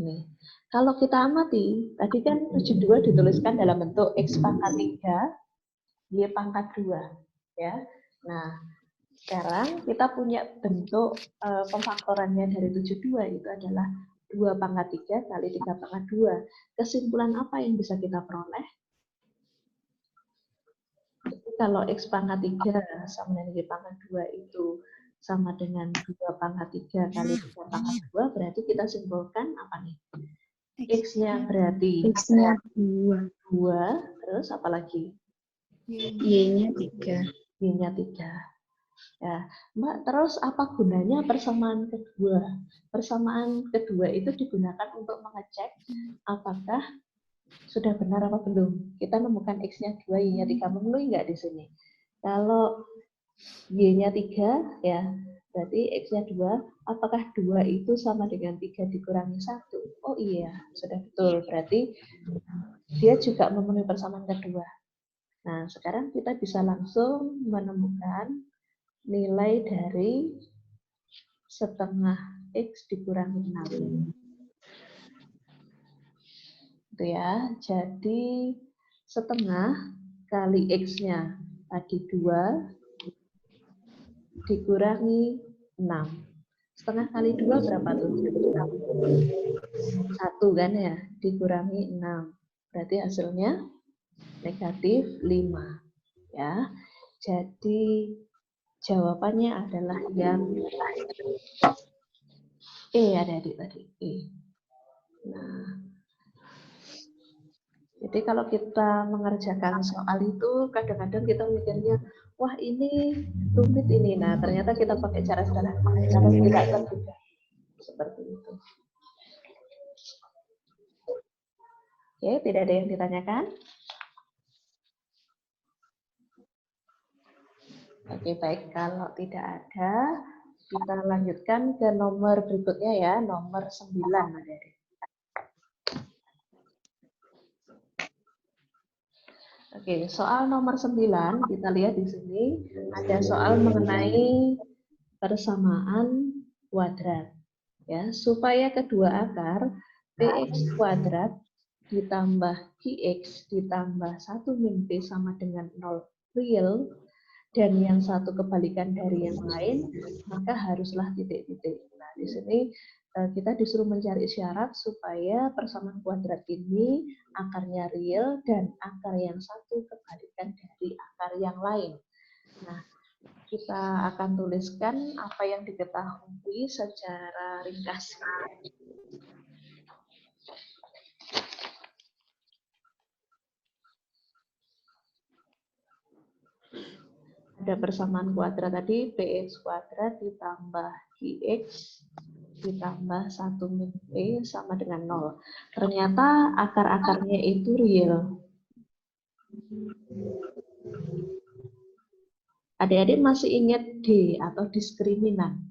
Speaker 2: Ini. Kalau kita amati, tadi kan 72 dituliskan dalam bentuk X pangkat 3, Y pangkat 2. Ya. Nah, sekarang kita punya bentuk pemfaktorannya dari 72 itu adalah 2 pangkat 3 kali 3 pangkat 2. Kesimpulan apa yang bisa kita peroleh? Jadi kalau X pangkat 3 sama dengan Y pangkat 2 itu sama dengan 2 pangkat 3 kali 3 pangkat 2, berarti kita simpulkan apa nih? X-nya berarti
Speaker 1: X-nya 2.
Speaker 2: 2, terus apa lagi?
Speaker 1: Y-nya 3.
Speaker 2: Y-nya 3. Ya, Mbak, terus apa gunanya persamaan kedua? Persamaan kedua itu digunakan untuk mengecek apakah sudah benar apa belum. Kita nemukan X-nya 2, Y-nya 3, memenuhi nggak di sini? Kalau Y-nya 3, ya, berarti X-nya 2, apakah 2 itu sama dengan 3 dikurangi 1? Oh iya, sudah betul. Berarti dia juga memenuhi persamaan kedua. Nah, sekarang kita bisa langsung menemukan nilai dari setengah X dikurangi 6. Itu ya. Jadi setengah kali X-nya tadi 2 dikurangi 6. Setengah kali 2 berapa tuh? 1 kan ya, dikurangi 6. Berarti hasilnya negatif 5. Ya. Jadi jawabannya adalah yang E, adik-adik tadi. E. Nah, jadi kalau kita mengerjakan soal itu, kadang-kadang kita mikirnya, wah ini rumit ini. Nah, ternyata kita pakai cara sederhana, cara tidak terduga. Seperti itu. Oke, tidak ada yang ditanyakan? Oke, baik. Kalau tidak ada, kita lanjutkan ke nomor berikutnya ya, nomor 9. Adik-adik. Oke, soal nomor 9, kita lihat di sini ada soal mengenai persamaan kuadrat. Ya, supaya kedua akar px kuadrat ditambah qx ditambah 1 min p sama dengan 0 real, dan yang satu kebalikan dari yang lain, maka haruslah titik-titik. Nah, di sini kita disuruh mencari syarat supaya persamaan kuadrat ini akarnya real dan akar yang satu kebalikan dari akar yang lain. Nah, kita akan tuliskan apa yang diketahui secara ringkas. Ada persamaan kuadrat tadi, px kuadrat ditambah qx ditambah 1 min p sama dengan 0. Ternyata akar-akarnya itu real. Adik-adik masih ingat D atau diskriminan?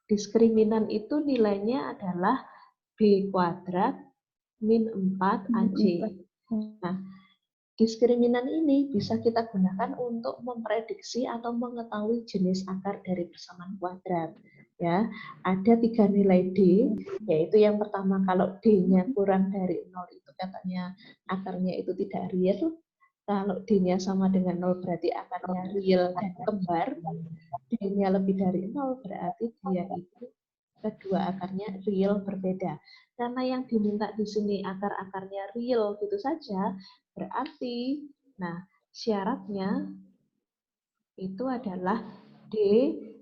Speaker 2: Diskriminan itu nilainya adalah B kuadrat min 4 AC. Nah, diskriminan ini bisa kita gunakan untuk memprediksi atau mengetahui jenis akar dari persamaan kuadrat. Ya, ada 3 nilai D, yaitu yang pertama kalau D-nya kurang dari 0 itu katanya akarnya itu tidak real. Kalau D-nya sama dengan 0 berarti akarnya real dan kembar. D-nya lebih dari 0 berarti dia itu kedua akarnya real berbeda. Karena yang diminta di sini akar-akarnya real gitu saja, berarti nah syaratnya itu adalah D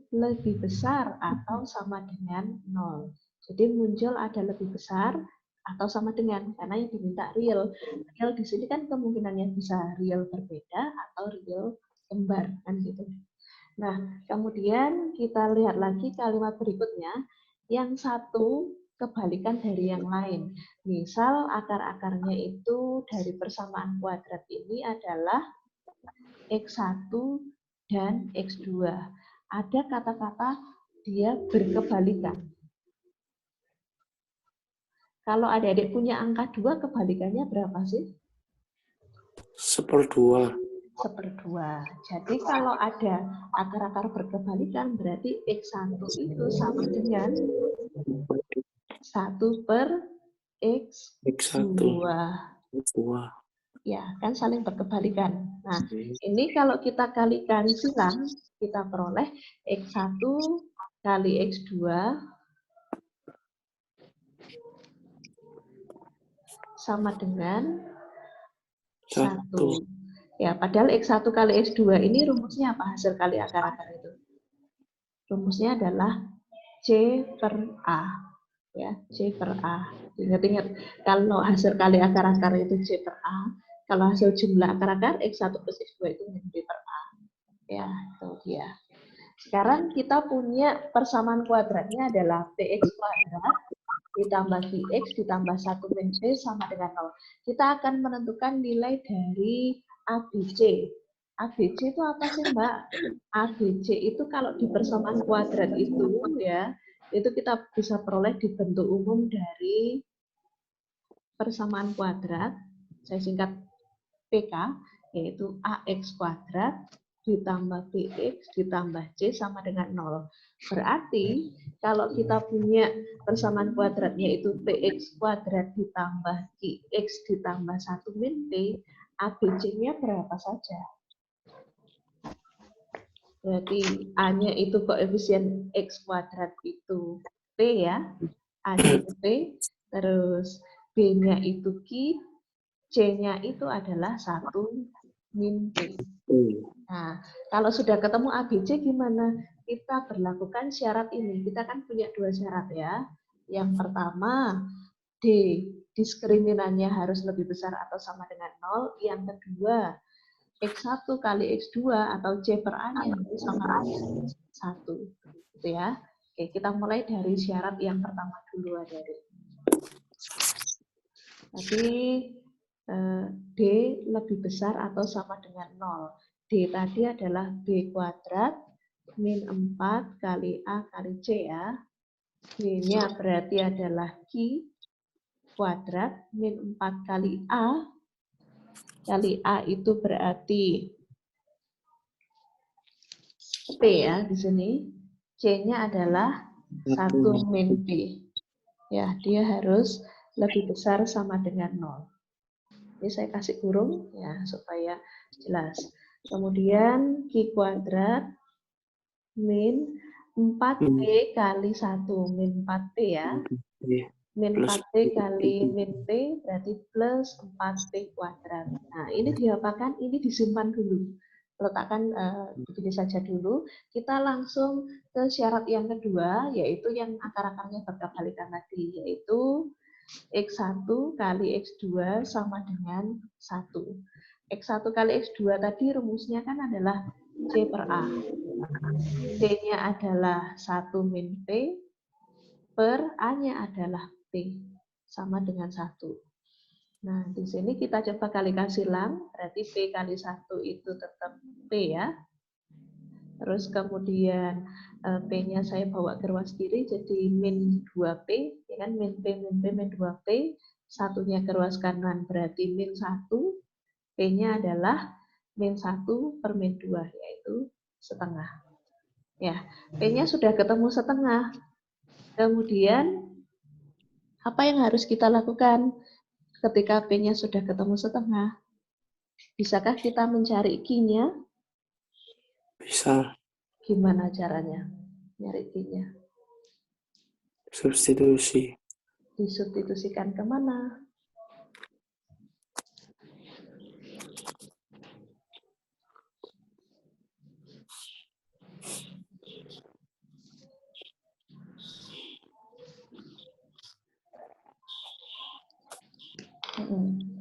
Speaker 2: lebih besar atau sama dengan 0. Jadi muncul ada lebih besar atau sama dengan, karena yang diminta real. Real di sini kan kemungkinannya bisa real berbeda atau real kembar, kan gitu. Nah, kemudian kita lihat lagi kalimat berikutnya. Yang satu kebalikan dari yang lain. Misal akar-akarnya itu dari persamaan kuadrat ini adalah X1 dan X2. Ada kata-kata dia berkebalikan. Kalau adik-adik punya angka 2, kebalikannya berapa sih?
Speaker 4: 1/2.
Speaker 2: 1/2. Jadi kalau ada akar-akar berkebalikan, berarti X1 itu sama dengan 1/X2.
Speaker 4: X1.
Speaker 2: Ya, kan saling berkebalikan. Nah, ini kalau kita kalikan silang, kita peroleh X1 kali X2 sama dengan 1. Ya, padahal X1 kali X2 ini rumusnya apa? Hasil kali akar-akar itu. Rumusnya adalah C/A. Ya, C/A. Ingat-ingat, kalau hasil kali akar-akar itu C/A, kalau hasil jumlah akar-akar X1 plus X2 itu B/A. Ya, itu dia. Sekarang kita punya persamaan kuadratnya adalah PX kuadrat ditambah QX ditambah 1 min P sama dengan 0. Kita akan menentukan nilai dari ABC. ABC itu apa sih, Mbak? ABC itu kalau di persamaan kuadrat itu ya, itu kita bisa peroleh di bentuk umum dari persamaan kuadrat, saya singkat PK, yaitu AX kuadrat ditambah BX ditambah C sama dengan 0. Berarti kalau kita punya persamaan kuadratnya itu PX kuadrat ditambah QX ditambah 1 min P, ABC-nya berapa saja? Berarti A-nya itu koefisien X kuadrat itu P ya, A-nya itu P, terus B-nya itu Q, C-nya itu adalah 1 min P. Nah, kalau sudah ketemu ABC gimana? Kita berlakukan syarat ini. Kita kan punya 2 syarat ya. Yang pertama, D, diskriminannya harus lebih besar atau sama dengan 0. Yang kedua, X1 kali X2 atau C/A-nya harus sama dengan 1. Gitu ya. Oke, kita mulai dari syarat yang pertama dulu, adik-adik. Tadi D lebih besar atau sama dengan 0. D tadi adalah B kuadrat min 4 kali A kali C ya. B-nya berarti adalah Q kuadrat min 4 kali A. Kali A itu berarti P ya di sini. C-nya adalah 1 min P. Ya, dia harus lebih besar sama dengan 0. Ini saya kasih kurung ya supaya jelas. Kemudian Q kuadrat min 4P kali 1 min 4P ya. Min 4P kali min P berarti plus 4P kuadrat. Nah, ini diapakan? Ini disimpan dulu. Letakkan begini saja dulu. Kita langsung ke syarat yang kedua, yaitu yang akar-akarnya berkebalikan tadi, yaitu X1 kali X2 sama dengan 1. X1 kali X2 tadi rumusnya kan adalah C/A. C-nya adalah 1 min P, per A-nya adalah P, sama dengan 1. Nah, di sini kita coba kalikan silang, berarti P kali 1 itu tetap P ya. Terus kemudian P-nya saya bawa ke ruas kiri, jadi min 2P, ya kan, min P, min 2P, satunya ke ruas kanan berarti min 1, P-nya adalah min 1 per min 2, yaitu setengah. Ya, P-nya sudah ketemu setengah. Kemudian, apa yang harus kita lakukan ketika P-nya sudah ketemu setengah? Bisakah kita mencari Q-nya?
Speaker 4: Bisa.
Speaker 2: Gimana caranya nyari Q-nya?
Speaker 4: Substitusi.
Speaker 2: Disubstitusikan kemana?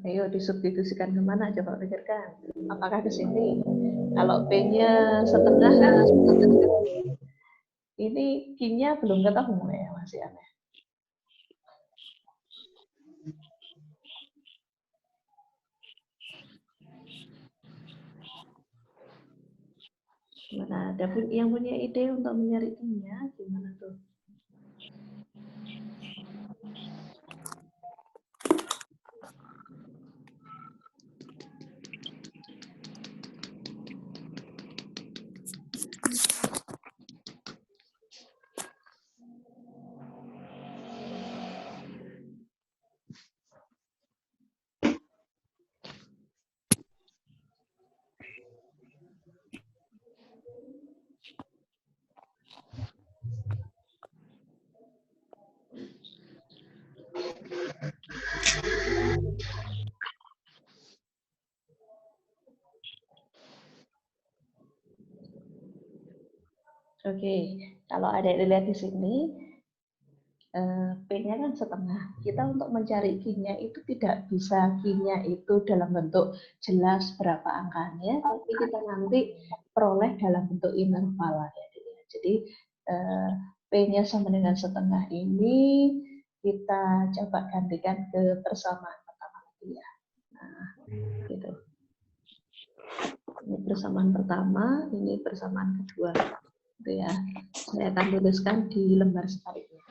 Speaker 2: Ayo disubstitusikan kemana? Coba pikirkan. Apakah ke sini? Kalau P-nya setengah, ini Q-nya belum ketemu ya, masih aneh. Gimana? Ada yang punya ide untuk mencari Q-nya? Gimana tuh? Oke, kalau ada yang dilihat di sini, P-nya kan setengah. Kita untuk mencari Q-nya itu tidak bisa Q-nya itu dalam bentuk jelas berapa angkanya, tapi kita nanti peroleh dalam bentuk interval. Ya. Jadi, P-nya sama dengan setengah ini, kita coba gantikan ke persamaan pertama lagi ya. Nah, gitu. Ini persamaan pertama, ini persamaan kedua. Gitu ya. Saya akan tuliskan di lembar sebaliknya.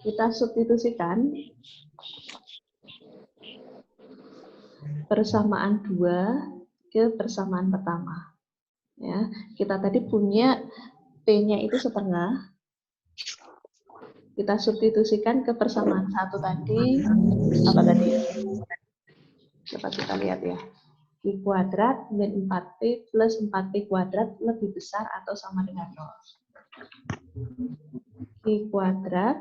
Speaker 2: Kita substitusikan persamaan 2 ke persamaan pertama. Ya, kita tadi punya P-nya itu setengah. Kita substitusikan ke persamaan 1 tadi. Apa tadi? Coba kita lihat ya. Q kuadrat min 4P plus 4P kuadrat lebih besar atau sama dengan 0. Q kuadrat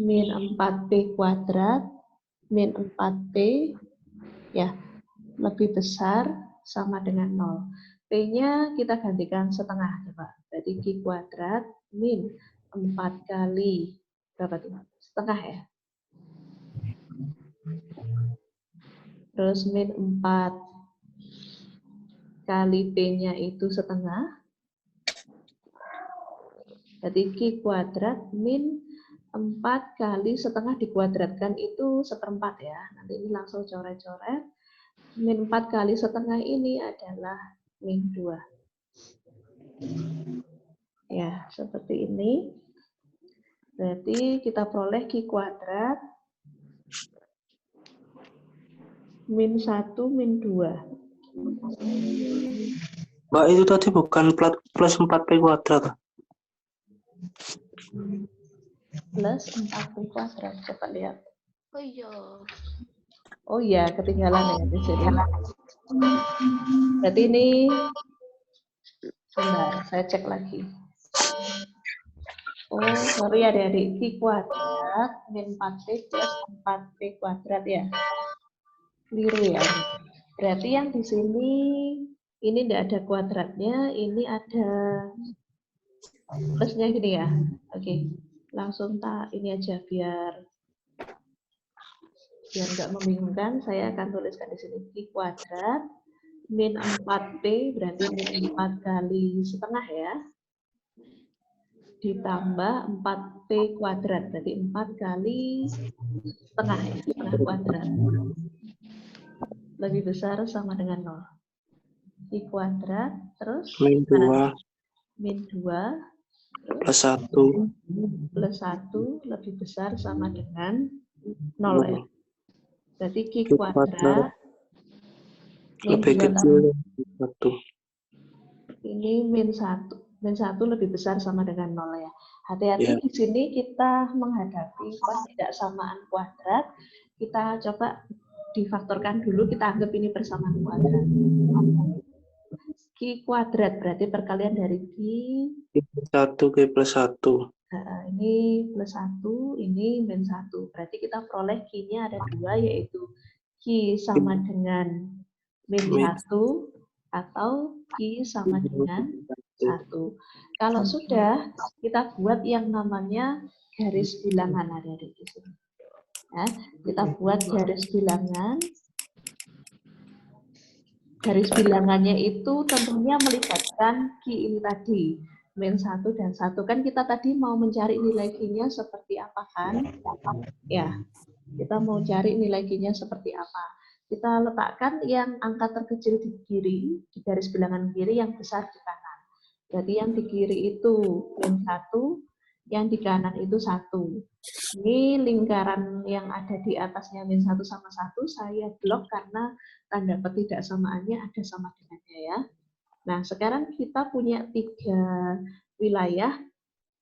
Speaker 2: min 4P kuadrat min 4P ya lebih besar sama dengan 0. P-nya kita gantikan setengah coba. Berarti Q kuadrat min 4 kali berapa tuh? Setengah ya. Terus min 4 kali P-nya itu setengah. Berarti Q kuadrat min 4 kali setengah dikuadratkan itu seperempat ya. Nanti ini langsung coret-coret. Min 4 kali setengah ini adalah min 2. Ya, seperti ini. Berarti kita peroleh Q kuadrat min 1 min 2.
Speaker 4: Mbak, itu tadi bukan plus 4P kuadrat.
Speaker 2: Plus 4P kuadrat. Coba lihat.
Speaker 3: Oh iya.
Speaker 2: Oh iya, ketinggalan ya di sini. Berarti ini, sebentar, saya cek lagi. Oh, sorry adik-adik. Q kuadrat min 4P plus 4P kuadrat ya. Keliru ya. Berarti yang di sini ini tidak ada kuadratnya, ini ada plusnya gini ya. Oke, langsung ini aja biar nggak membingungkan. Saya akan tuliskan di sini Q kuadrat min 4P berarti min 4 kali setengah ya. Ditambah 4P kuadrat berarti 4 kali setengah ya, setengah kuadrat. Lebih besar sama dengan 0. Q kuadrat terus
Speaker 4: Min 2.
Speaker 2: min 2
Speaker 4: Plus 1.
Speaker 2: Plus 1 lebih besar sama dengan 0 ya. Berarti Q kuadrat min
Speaker 4: lebih
Speaker 2: 2
Speaker 4: kecil dari 1.
Speaker 2: ini min 1. Min 1 lebih besar sama dengan 0 ya. Hati-hati di sini kita menghadapi ketidaksamaan kuadrat. Kita coba difaktorkan dulu, kita anggap ini persamaan kuadrat. Q kuadrat berarti perkalian dari Q.
Speaker 4: 1 Q plus 1.
Speaker 2: Ini plus 1, ini min 1. Berarti kita peroleh Q-nya ada 2, yaitu Q sama dengan min 1 atau Q sama dengan 1. Kalau sudah, kita buat yang namanya garis bilangan ada di sini. Ya, kita buat garis bilangan. Garis bilangannya itu tentunya melibatkan Q ini tadi. Min 1 dan 1. Kan kita tadi mau mencari nilai Q-nya seperti apa kan? Ya, kita mau cari nilai Q-nya seperti apa. Kita letakkan yang angka terkecil di kiri, di garis bilangan kiri, yang besar di kanan. Jadi yang di kiri itu min 1, yang di kanan itu 1. Ini lingkaran yang ada di atasnya min 1 sama 1, saya blok karena tanda ketidaksamaannya ada sama dengannya ya. Nah, sekarang kita punya 3 wilayah,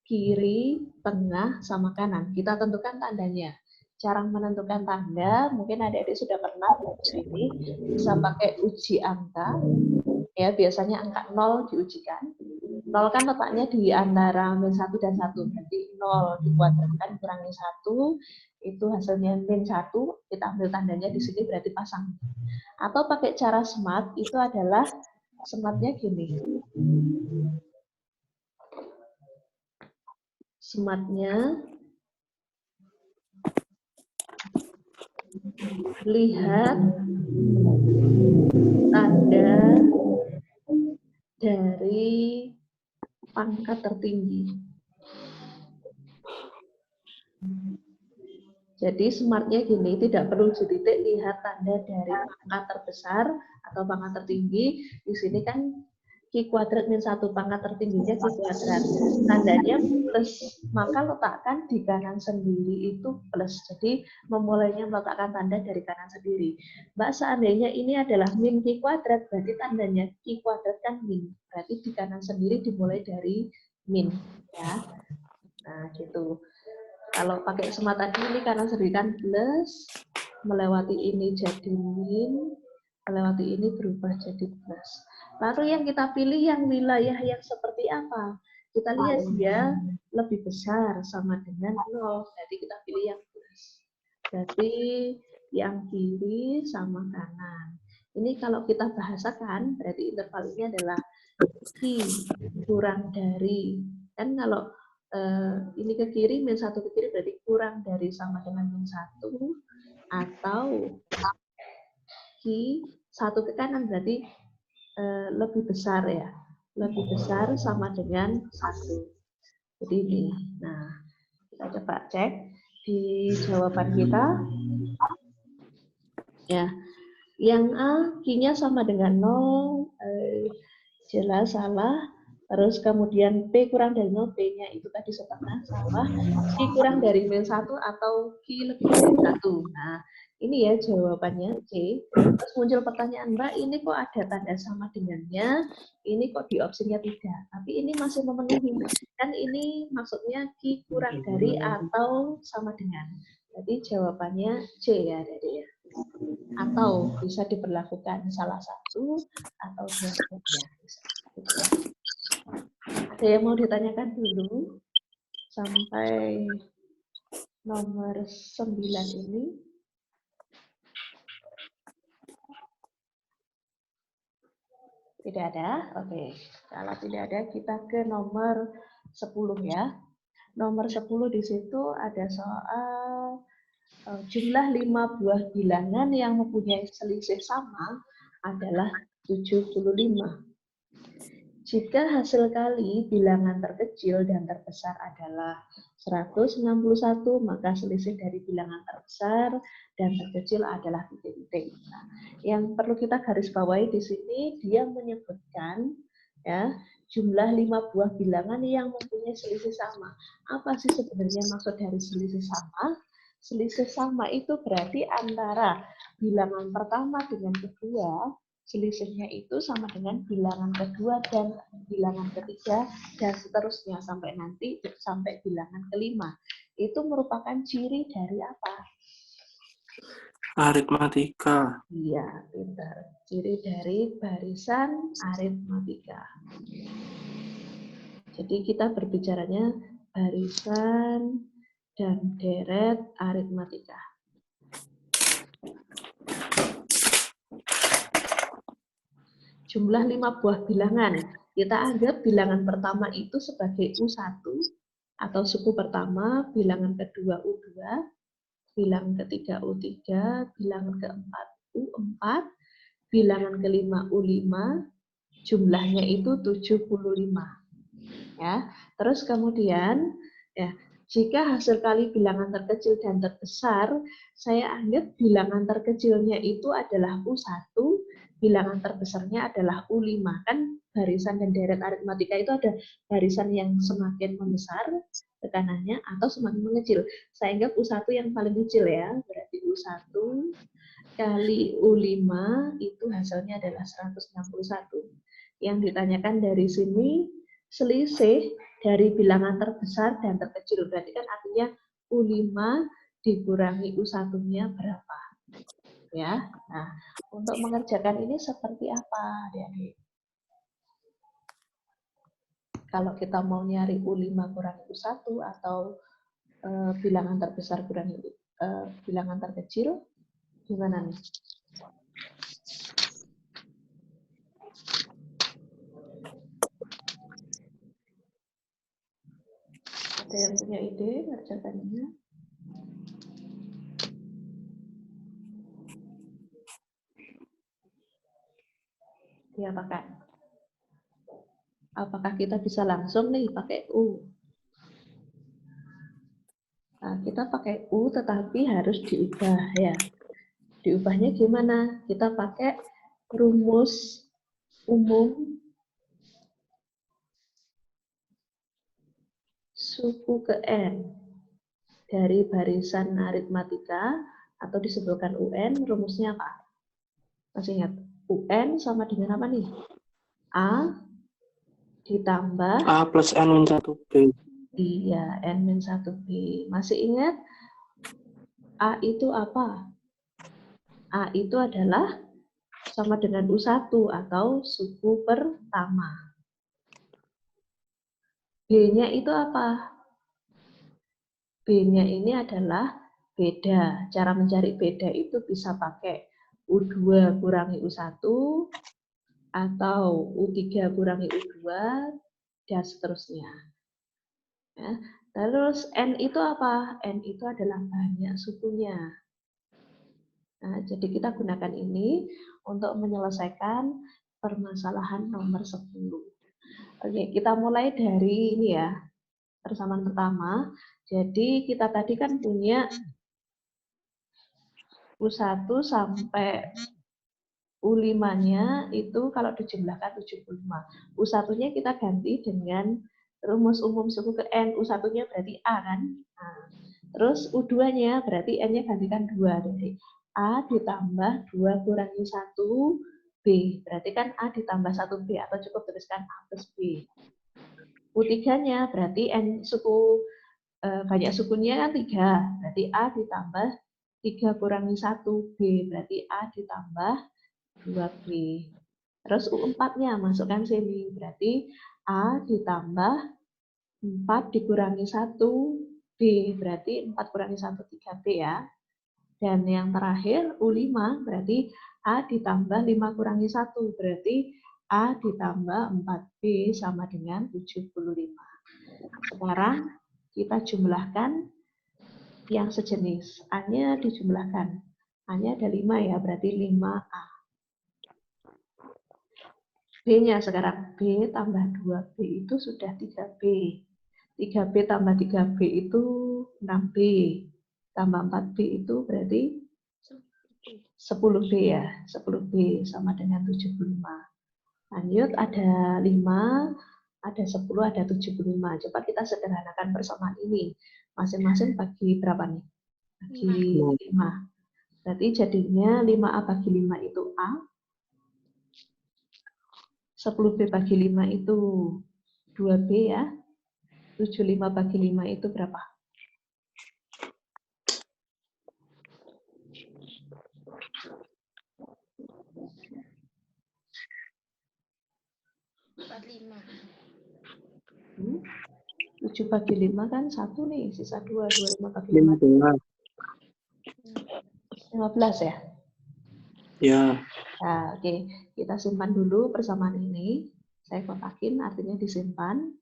Speaker 2: kiri, tengah, sama kanan. Kita tentukan tandanya. Cara menentukan tanda, mungkin adik-adik sudah pernah belajar ini, bisa pakai uji angka. Ya, biasanya angka 0 diujikan. 0 kan letaknya di antara min 1 dan 1. Berarti 0 dikuadratkan kurangi 1, itu hasilnya min 1, kita ambil tandanya di sini berarti pasang. Atau pakai cara smart, itu adalah smart-nya gini. Smart-nya lihat tanda dari pangkat tertinggi. Jadi smart-nya gini, tidak perlu titik, lihat tanda dari pangkat terbesar atau pangkat tertinggi. Di sini kan Q kuadrat min 1, pangkat tertingginya Q kuadrat. Tandanya plus, maka letakkan di kanan sendiri itu plus. Jadi memulainya meletakkan tanda dari kanan sendiri. Mbak, seandainya ini adalah min Q kuadrat, berarti tandanya Q kuadrat kan min. Berarti di kanan sendiri dimulai dari min. Ya. Nah, gitu. Kalau pakai smart tadi ini kanan sendiri kan plus, melewati ini jadi min, melewati ini berubah jadi plus. Lalu yang kita pilih yang wilayah yang seperti apa? Kita lihat dia lebih besar sama dengan 0. Jadi kita pilih yang plus. Berarti yang kiri sama kanan. Ini kalau kita bahasakan, berarti interval ini adalah Q kurang dari. Kan kalau ini ke kiri, min 1 ke kiri berarti kurang dari sama dengan min 1. Atau Q 1 ke kanan berarti lebih besar ya, lebih besar sama dengan 1. Jadi ini. Nah, kita coba cek di jawaban kita. Ya, yang A Q-nya sama dengan 0, jelas salah. Terus kemudian P kurang dari 0, P-nya itu tadi setengah, salah. Q kurang dari min 1 atau Q lebih dari 1. Nah, ini ya jawabannya C. Terus muncul pertanyaan, Mbak, ini kok ada tanda sama dengannya, ini kok di opsinya tidak. Tapi ini masih memenuhi. Kan ini maksudnya Q kurang dari atau sama dengan. Jadi jawabannya C ya, Dede ya. Atau bisa diberlakukan salah satu atau dua-duanya. Gitu ya. Ada yang mau ditanyakan dulu sampai nomor 9 ini? Tidak ada? Oke. Kalau tidak ada, kita ke nomor 10 ya. Nomor 10 di situ ada soal jumlah 5 buah bilangan yang mempunyai selisih sama adalah 75. Jika hasil kali bilangan terkecil dan terbesar adalah 161, maka selisih dari bilangan terbesar dan terkecil adalah titik-titik. Nah, yang perlu kita garis bawahi di sini, dia menyebutkan ya jumlah 5 buah bilangan yang mempunyai selisih sama. Apa sih sebenarnya maksud dari selisih sama? Selisih sama itu berarti antara bilangan pertama dengan kedua, selisihnya itu sama dengan bilangan kedua dan bilangan ketiga, dan seterusnya sampai nanti sampai bilangan kelima. Itu merupakan ciri dari apa?
Speaker 4: Aritmatika.
Speaker 2: Iya, pintar. Ciri dari barisan aritmatika. Jadi kita berbicaranya barisan dan deret aritmatika. Jumlah 5 buah bilangan. Kita anggap bilangan pertama itu sebagai U1 atau suku pertama, bilangan kedua U2, bilangan ketiga U3, bilangan keempat U4, bilangan kelima U5, jumlahnya itu 75. Ya. Terus kemudian ya, jika hasil kali bilangan terkecil dan terbesar, saya anggap bilangan terkecilnya itu adalah U1, bilangan terbesarnya adalah U5. Kan barisan dan deret aritmatika itu ada barisan yang semakin membesar tekanannya atau semakin mengecil. Saya anggap U1 yang paling kecil ya, berarti U1 kali U5 itu hasilnya adalah 161. Yang ditanyakan dari sini selisih dari bilangan terbesar dan terkecil. Berarti kan artinya U5 dikurangi U1-nya berapa. Ya. Nah, untuk mengerjakan ini seperti apa, adik-adik? Kalau kita mau nyari U5 kurangi U1 atau bilangan terbesar kurangi bilangan terkecil, gimana nih? Ada yang punya ide ngerjakannya? Ya, apakah kita bisa langsung nih pakai U? Nah, kita pakai U tetapi harus diubah ya. Diubahnya gimana? Kita pakai rumus umum suku ke N dari barisan aritmatika atau disebutkan UN. Rumusnya apa? Masih ingat? UN sama dengan apa nih? A ditambah
Speaker 4: A plus N-1B.
Speaker 2: Iya, N-1B. Masih ingat? A itu apa? A itu adalah sama dengan U1 atau suku pertama. B-nya itu apa? B-nya ini adalah beda. Cara mencari beda itu bisa pakai U2 kurangi U1 atau U3 kurangi U2 dan seterusnya. Ya. Terus N itu apa? N itu adalah banyak sukunya. Nah, jadi kita gunakan ini untuk menyelesaikan permasalahan nomor 10. Oke, kita mulai dari ini ya, persamaan pertama. Jadi kita tadi kan punya U1 sampai U5-nya itu kalau dijumlahkan 75. U1-nya kita ganti dengan rumus umum suku ke N. U1-nya berarti A kan? Nah, terus U2-nya berarti N-nya gantikan 2. Jadi A ditambah 2 kurangi 1 B. Berarti kan A ditambah 1 B atau cukup tuliskan A plus B. U3-nya berarti N suku banyak sukunya kan 3. Berarti A ditambah 3 kurangi 1 B. Berarti A ditambah 2B. Terus U4-nya masukkan sini. Berarti A ditambah 4 dikurangi 1 B. Berarti 4 kurangi 1 3B ya. Dan yang terakhir U5 berarti A ditambah 5 kurangi 1. Berarti A ditambah 4B sama dengan 75. Sekarang kita jumlahkan yang sejenis. A-nya dijumlahkan. A-nya ada 5 ya, berarti 5A. B-nya sekarang, B tambah 2B itu sudah 3B. 3B tambah 3B itu 6B. Tambah 4B itu berarti 10B ya. 10B sama dengan 75. Lanjut ada 5 Ada 10, ada 75. Coba kita sederhanakan persamaan ini. Masing-masing bagi berapa nih? Bagi 5. Berarti jadinya 5A bagi 5 itu A. 10B bagi 5 itu 2B ya. 75 bagi 5 itu berapa? Hmm? 7 bagi 5 kan 1 nih, sisa 2. 25 bagi 5. 15 ya?
Speaker 4: Ya.
Speaker 2: Nah, oke. Kita simpan dulu persamaan ini. Saya kotakin, artinya disimpan.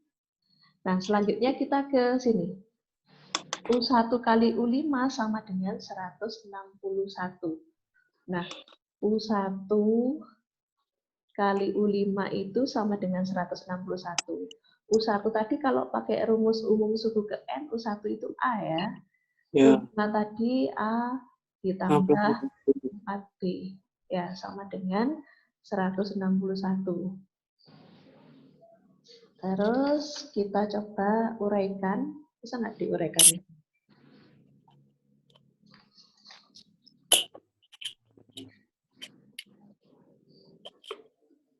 Speaker 2: Nah, selanjutnya kita ke sini. U1 kali U5 sama dengan 161. Nah, U1 kali U5 itu sama dengan 161. U1 tadi kalau pakai rumus umum suku ke N, U1 itu A ya.
Speaker 4: Ya.
Speaker 2: U5 tadi A ditambah 4B. Ya, sama dengan 161. Terus kita coba uraikan. Bisa nggak diuraikan?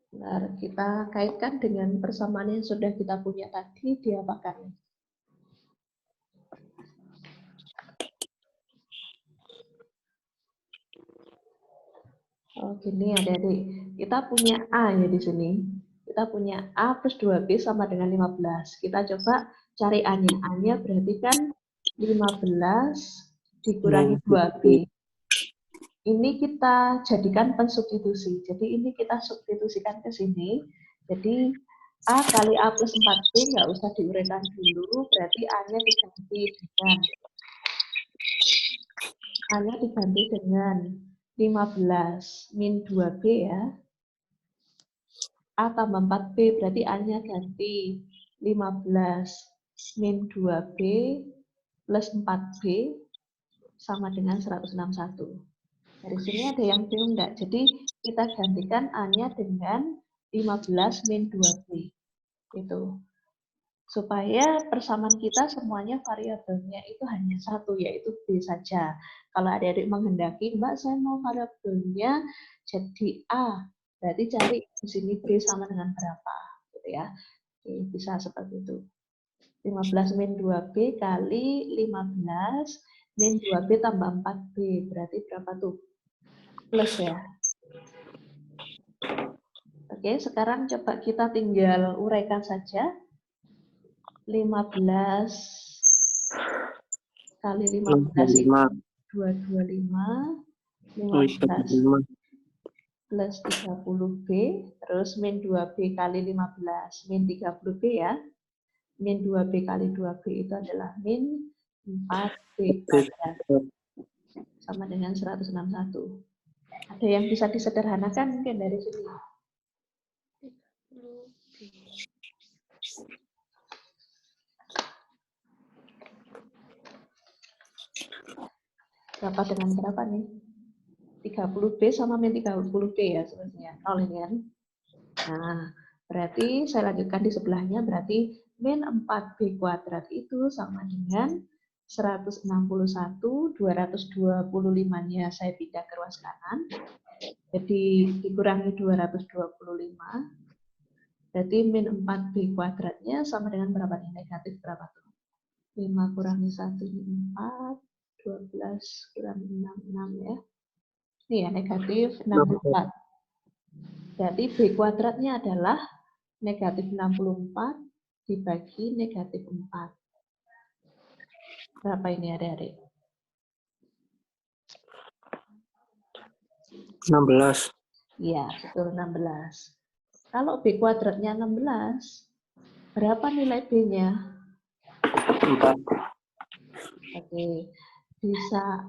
Speaker 2: Bentar, kita kaitkan dengan persamaan yang sudah kita punya tadi, diapakan? Oh, gini adik-adik. Kita punya A ya di sini. Kita punya A plus 2B sama dengan 15. Kita coba cari A-nya. A-nya berarti kan 15 dikurangi 2B. Ini kita jadikan pensubstitusi. Jadi ini kita substitusikan ke sini. Jadi A kali A plus 4B nggak usah diuraikan dulu. Berarti A-nya diganti dengan A-nya diganti dengan 15 min 2B ya. A tambah 4B berarti A-nya ganti 15 min 2B plus 4B sama dengan 161. Dari sini ada yang bingung enggak? Jadi kita gantikan A-nya dengan 15 min 2B. Itu. Supaya persamaan kita semuanya variabelnya itu hanya satu, yaitu B saja. Kalau adik-adik menghendaki, Mbak saya mau variabelnya jadi A, berarti cari di sini B sama dengan berapa, gitu ya. Oke, bisa seperti itu. 15 min 2B kali 15 min 2B tambah 4B, berarti berapa tuh? Plus ya. Oke, sekarang coba kita tinggal uraikan saja. 15 kali 15 itu 225, 15 plus 30B, terus min 2B kali 15, min 30B ya. Min 2B kali 2B itu adalah min 4B kuadrat. Sama dengan 161. Ada yang bisa disederhanakan mungkin dari sini? Berapa dengan berapa nih? 30B sama min 30B ya sebenarnya. Nol ini kan. Nah, berarti saya lanjutkan di sebelahnya, berarti min 4B kuadrat itu sama dengan 161, 225-nya saya pindah ke ruas kanan. Jadi dikurangi 225. Berarti min 4B kuadratnya sama dengan berapa nih? Negatif berapa tuh? 5 kurangi 1 ini 4. 12 kurangi 6 ya. Ini ya, negatif 64. Berarti B kuadratnya adalah negatif 64 dibagi negatif 4. Berapa ini adik-adik?
Speaker 4: 16.
Speaker 2: Iya, betul 16. Kalau B kuadratnya 16, berapa nilai B-nya?
Speaker 4: 4.
Speaker 2: Oke, bisa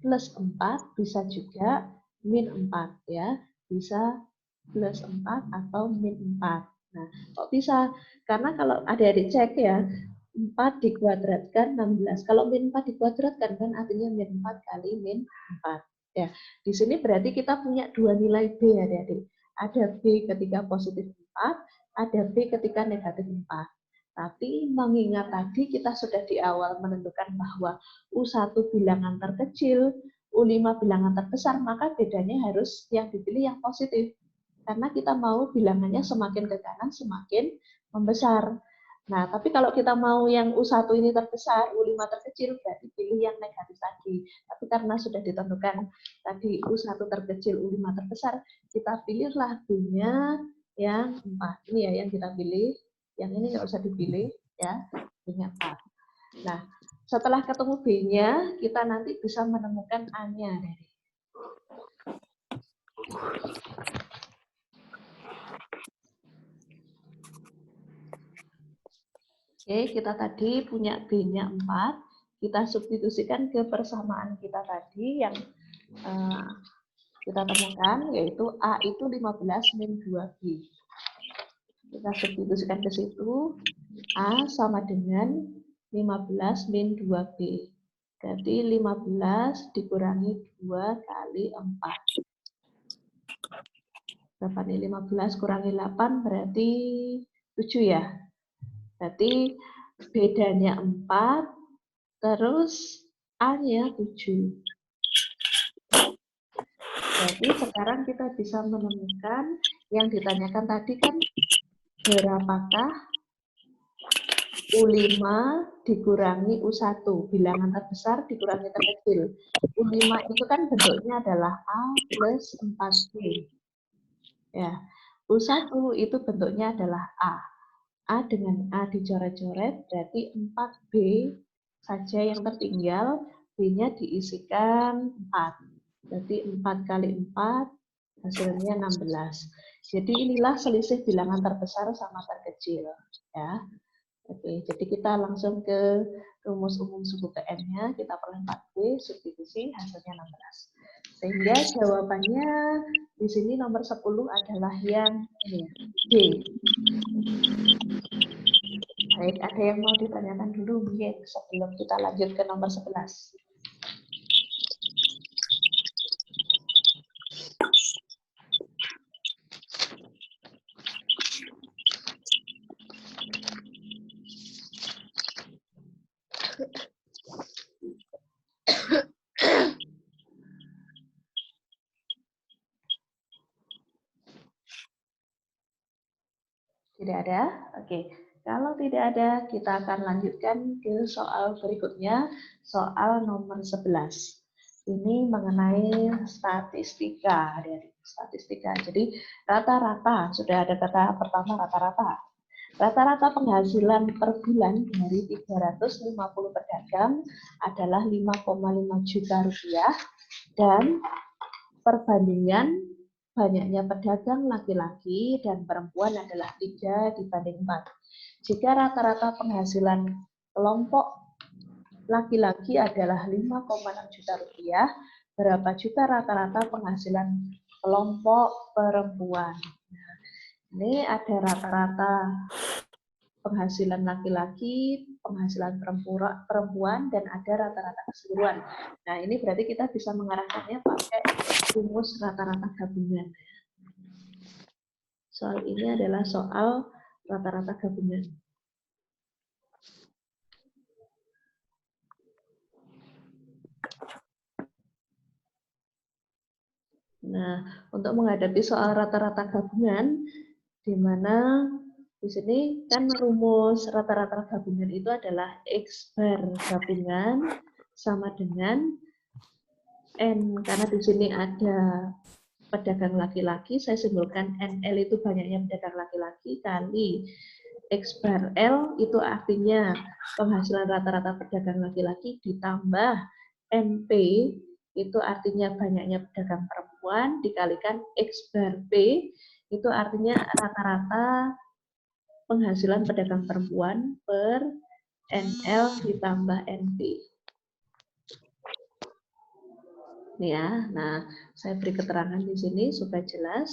Speaker 2: plus 4, bisa juga min 4 ya. Bisa plus 4 atau min 4. Nah, kok bisa? Karena kalau adik-adik cek ya, 4 dikuadratkan 16. Kalau min 4 dikuadratkan kan artinya min 4 kali min 4. Ya, di sini berarti kita punya dua nilai B adik-adik. Ada B ketika positif 4, ada B ketika negatif 4. Tapi mengingat tadi kita sudah di awal menentukan bahwa U1 bilangan terkecil, U5 bilangan terbesar, maka bedanya harus yang dipilih yang positif. Karena kita mau bilangannya semakin ke kanan, semakin membesar. Nah, tapi kalau kita mau yang U1 ini terbesar, U5 terkecil, berarti pilih yang negatif tadi. Tapi karena sudah ditentukan tadi U1 terkecil, U5 terbesar, kita pilihlah B-nya yang 4. Ini ya yang kita pilih. Yang ini nggak usah dipilih, ya. B-nya 4. Nah, setelah ketemu B-nya, kita nanti bisa menemukan A-nya dari. Oke, kita tadi punya B-nya 4, kita substitusikan ke persamaan kita tadi yang kita temukan, yaitu A itu 15 min 2B. Kita substitusikan ke situ, A sama dengan 15 min 2B. Berarti 15 dikurangi 2 kali 4. Berapa nih? 15 kurangi 8 berarti 7 ya. Berarti bedanya 4, terus A-nya 7. Jadi sekarang kita bisa menemukan yang ditanyakan tadi kan berapakah U5 dikurangi U1, bilangan terbesar dikurangi terkecil. U5 itu kan bentuknya adalah A plus 4B. Ya, U1 itu bentuknya adalah A. A dengan A dicoret-coret, berarti 4B saja yang tertinggal, B-nya diisikan 4. Berarti 4 kali 4, hasilnya 16. Jadi inilah selisih bilangan terbesar sama terkecil. Ya. Oke, jadi kita langsung ke rumus umum suku PN-nya, kita peroleh 4B, substitusi, hasilnya 16. Sehingga jawabannya di sini nomor 10 adalah yang ini, D. Baik, ada yang mau ditanyakan dulu mungkin sebelum kita lanjut ke nomor 11. Tidak ada? Oke. Kalau tidak ada, kita akan lanjutkan ke soal berikutnya, soal nomor 11. Ini mengenai statistika. Dari statistika. Jadi rata-rata, sudah ada kata pertama rata-rata. Rata-rata penghasilan per bulan dari 350 pedagang adalah 5,5 juta rupiah dan perbandingan banyaknya pedagang laki-laki dan perempuan adalah 3 dibanding 4. Jika rata-rata penghasilan kelompok laki-laki adalah 5,6 juta rupiah, berapa juta rata-rata penghasilan kelompok perempuan? Nah, ini ada rata-rata penghasilan laki-laki, penghasilan perempuan, dan ada rata-rata keseluruhan. Nah, ini berarti kita bisa mengarahkannya pakai rumus rata-rata gabungan. Soal ini adalah soal rata-rata gabungan. Nah, untuk menghadapi soal rata-rata gabungan, di mana di sini kan rumus rata-rata gabungan itu adalah X bar gabungan sama dengan N, karena di sini ada pedagang laki-laki, saya simpulkan NL itu banyaknya pedagang laki-laki kali X bar L itu artinya penghasilan rata-rata pedagang laki-laki ditambah NP itu artinya banyaknya pedagang perempuan dikalikan X bar P itu artinya rata-rata penghasilan pedagang perempuan per NL ditambah NP. Nih ya, nah saya beri keterangan di sini supaya jelas.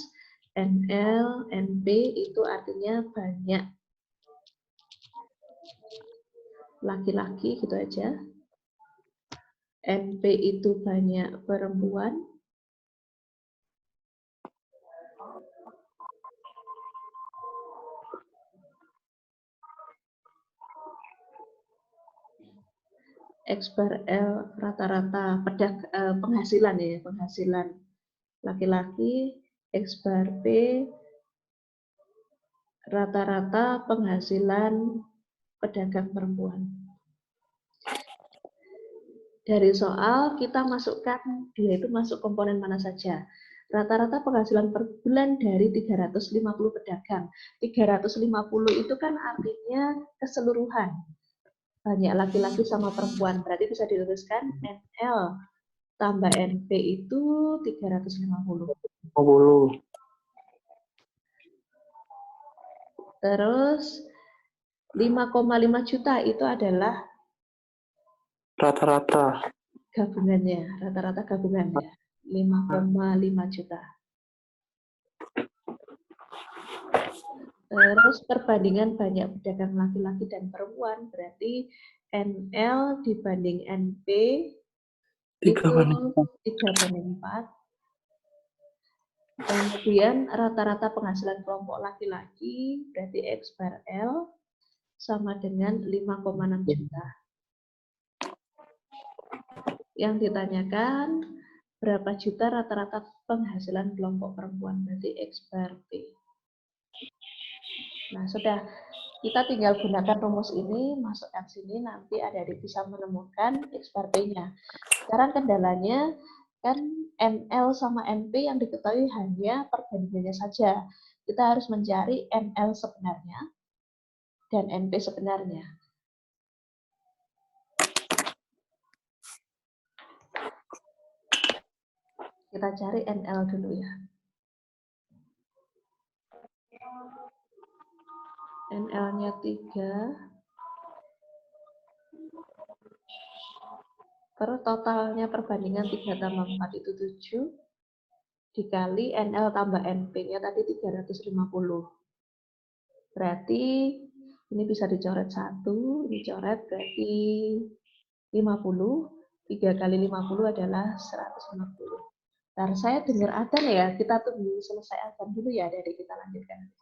Speaker 2: NL, NP itu artinya banyak laki-laki gitu aja. NP itu banyak perempuan. X bar L rata-rata penghasilan ya, penghasilan laki-laki, X bar P rata-rata penghasilan pedagang perempuan. Dari soal kita masukkan dia itu masuk komponen mana saja. Rata-rata penghasilan per bulan dari 350 pedagang. 350 itu kan artinya keseluruhan. Banyak laki-laki sama perempuan. Berarti bisa dituliskan NL tambah NP itu 350.
Speaker 4: 50.
Speaker 2: Terus 5,5 juta itu adalah
Speaker 4: Rata-rata.
Speaker 2: gabungannya, rata-rata gabungannya. 5,5 juta. Terus perbandingan banyak pedagang laki-laki dan perempuan berarti NL dibanding NP
Speaker 4: 3
Speaker 2: itu
Speaker 4: banding
Speaker 2: 3/4. Kemudian rata-rata penghasilan kelompok laki-laki berarti X bar L sama dengan 5,6 juta. Yang ditanyakan berapa juta rata-rata penghasilan kelompok perempuan berarti X bar P. Nah, sudah kita tinggal gunakan rumus ini, masukkan sini, nanti adik-adik bisa menemukan X bar P-nya. Sekarang kendalanya kan NL sama NP yang diketahui hanya perbandingannya saja. Kita harus mencari NL sebenarnya dan NP sebenarnya. Kita cari NL dulu ya. NL-nya 3. Terus totalnya perbandingan 3 tambah 4 itu 7. Dikali NL tambah NP-nya tadi 350. Berarti ini bisa dicoret 1, dicoret berarti 50. 3 kali 50 adalah 150. Ntar saya dengar adzan ya, kita tunggu selesai adzan dulu ya, dari kita lanjutkan.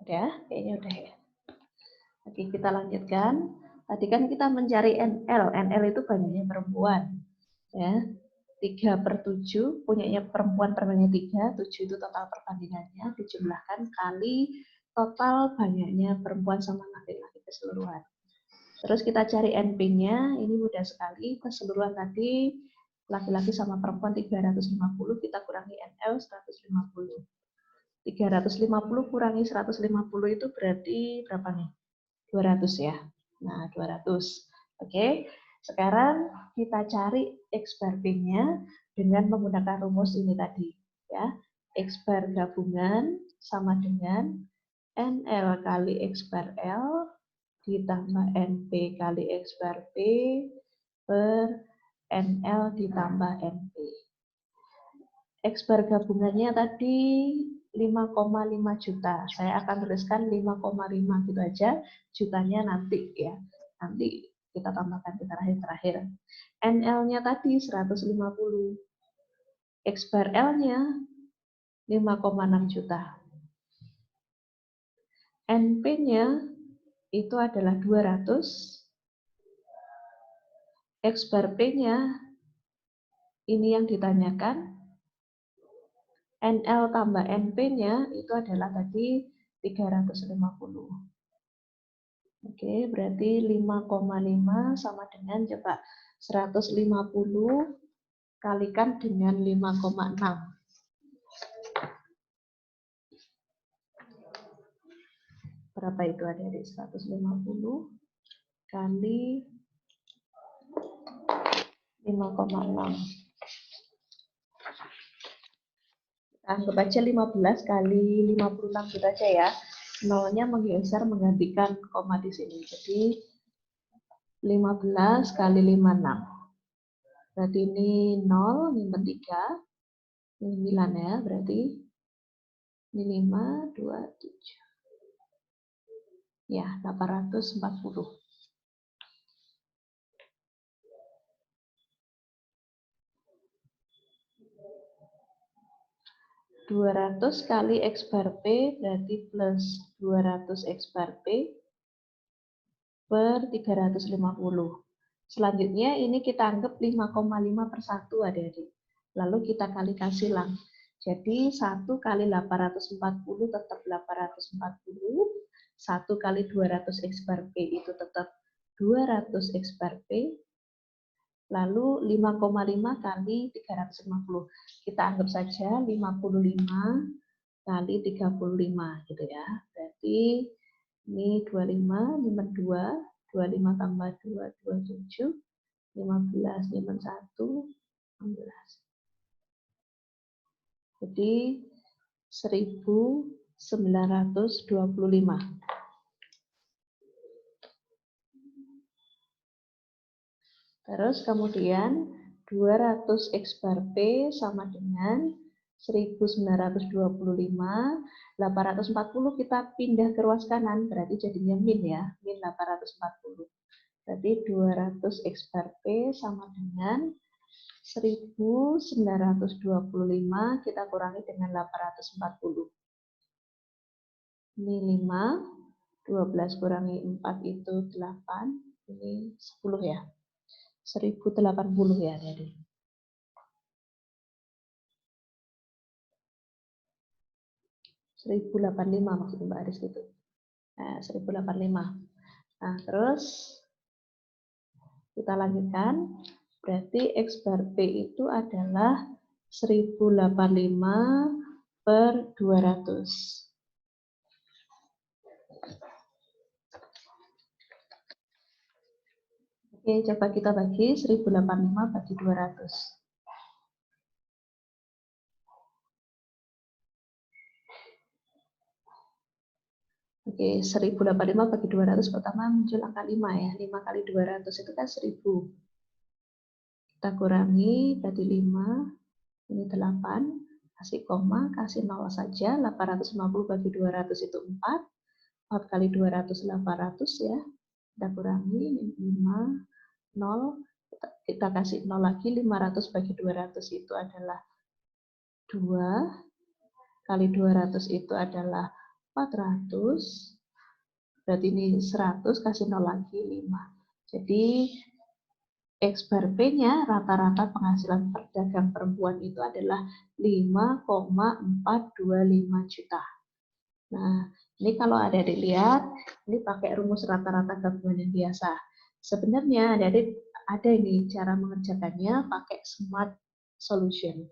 Speaker 2: Udah, kayaknya udah ya. Oke, kita lanjutkan. Tadi kan kita mencari NL. NL itu banyaknya perempuan. Ya, 3/7, punyanya perempuan perbandingan 3, 7 itu total perbandingannya, dijumlahkan kali total banyaknya perempuan sama laki-laki keseluruhan. Terus kita cari NP-nya, ini mudah sekali, keseluruhan tadi laki-laki sama perempuan 350, kita kurangi NL 150. 350 kurangi 150 itu berarti berapa nih? 200 ya. Nah, 200. Oke. Sekarang kita cari X bar P-nya dengan menggunakan rumus ini tadi, ya. X bar gabungan sama dengan NL kali X bar L ditambah NP kali X bar P per NL ditambah NP. X bar gabungannya tadi 5,5 juta. Saya akan tuliskan 5,5 gitu aja. Jutanya nanti ya. Nanti kita tambahkan di terakhir-terakhir. NL-nya tadi 150. X bar L-nya 5,6 juta. NP-nya itu adalah 200. X bar P-nya ini yang ditanyakan. NL tambah NP-nya itu adalah tadi 350. Oke, berarti 5,5 sama dengan coba 150 kalikan dengan 5,6. Berapa itu adik-adik? 150 kali 5,6. Anggap aja 15 kali 56 gitu aja ya. Nolnya menggeser menggantikan koma di sini. Jadi 15 kali 56. Berarti ini 0, ini 3. Ini 9 ya, berarti ini 5, 2, 7. Ya, 840. (200 kali X bar P) berarti plus 200 X bar P per 350. Selanjutnya ini kita anggap 5,5 per 1 adik-adik. Lalu kita kalikan silang. Jadi 1 kali 840 tetap 840. 1 kali 200 X bar P itu tetap 200 X bar P. Lalu 5,5 kali 350. Kita anggap saja 55 kali 35 gitu ya. Berarti ini 25, 52, 25 tambah 2, 27, 15, 51, 16. Jadi 1925. Terus kemudian 200 X bar P sama dengan 1925, 840 kita pindah ke ruas kanan, berarti jadinya min ya, min 840. Berarti 200 X bar P sama dengan 1925 kita kurangi dengan 840. Ini 5, 12 kurangi 4 itu 8, ini 10 ya. 1080 ya, adik-adik. (1085) maksud Mbak Aris gitu. Nah, 1085. Nah, terus kita lanjutkan. Berarti X bar P itu adalah 1085 per 200. Oke, coba kita bagi 1085 bagi 200. Oke, 1085 bagi 200 pertama muncul angka 5 ya. 5 kali 200 itu kan 1000. Kita kurangi, berarti 5, ini 8, kasih koma, kasih 0 saja. 850 bagi 200 itu 4. 4 kali 200, 800 ya. Kita kurangi, ini 5, 0, kita kasih 0 lagi, 500 bagi 200 itu adalah 2, kali 200 itu adalah 400, berarti ini 100, kasih 0 lagi, 5. Jadi, X bar P-nya rata-rata penghasilan pedagang perempuan itu adalah 5,425 juta. Nah, ini kalau adik-adik lihat, ini pakai rumus rata-rata gabungan yang biasa. Sebenarnya adik-adik ada ini cara mengerjakannya pakai smart solution.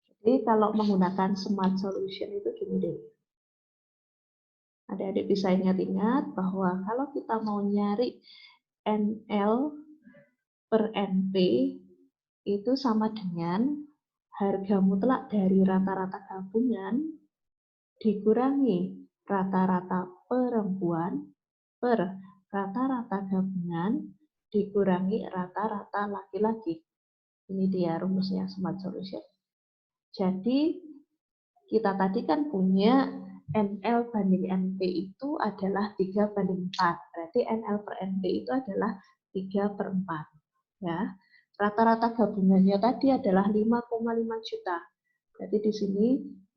Speaker 2: Jadi kalau menggunakan smart solution itu gini deh. Adik-adik bisa ingat-ingat bahwa kalau kita mau nyari NL per NP itu sama dengan harga mutlak dari rata-rata gabungan dikurangi rata-rata perempuan per rata-rata gabungan dikurangi rata-rata laki-laki. Ini dia rumusnya smart solution. Jadi kita tadi kan punya NL banding NP itu adalah 3/4. Berarti NL per NP itu adalah 3/4. Ya. Rata-rata gabungannya tadi adalah 5,5 juta. Berarti di sini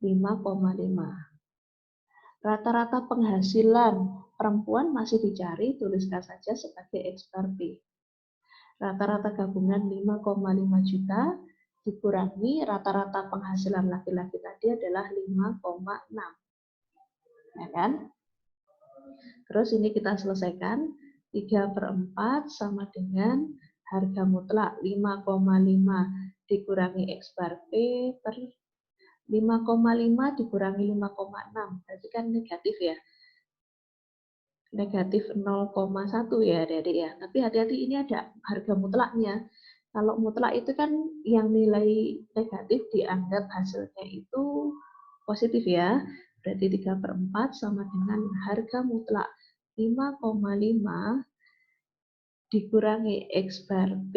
Speaker 2: 5,5. Rata-rata penghasilan perempuan masih dicari, tuliskan saja sebagai X bar P. Rata-rata gabungan 5,5 juta dikurangi rata-rata penghasilan laki-laki tadi adalah 5,6. Ya kan? Terus ini kita selesaikan. 3/4 sama dengan harga mutlak 5,5 dikurangi X bar P per 5,5 dikurangi 5,6. Berarti kan negatif ya. Negatif 0,1 ya adik-adik ya. Tapi hati-hati ini ada harga mutlaknya. Kalau mutlak itu kan yang nilai negatif dianggap hasilnya itu positif ya. Berarti 3/4 sama dengan harga mutlak 5,5 dikurangi X bar P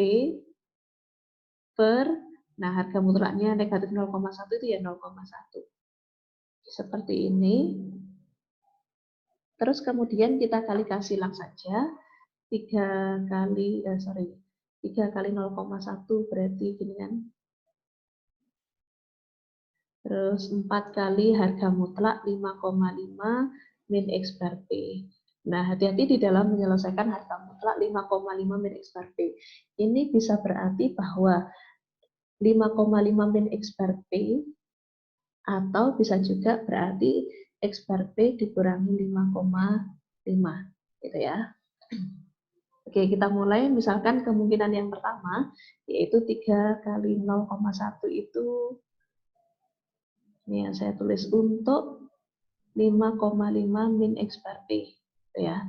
Speaker 2: per, nah harga mutlaknya negatif 0,1 itu ya 0,1. Seperti ini. Terus kemudian kita kali silang saja. 3 kali 0,1 berarti gini kan. Terus 4 kali harga mutlak 5,5 min X bar P. Nah, hati-hati di dalam menyelesaikan harga mutlak 5,5 min X bar P. Ini bisa berarti bahwa 5,5 min X bar P atau bisa juga berarti X bar P dikurangi 5,5 gitu ya. Oke, kita mulai misalkan kemungkinan yang pertama yaitu 3 kali 0,1 itu ini yang saya tulis untuk 5,5 min X bar P ya.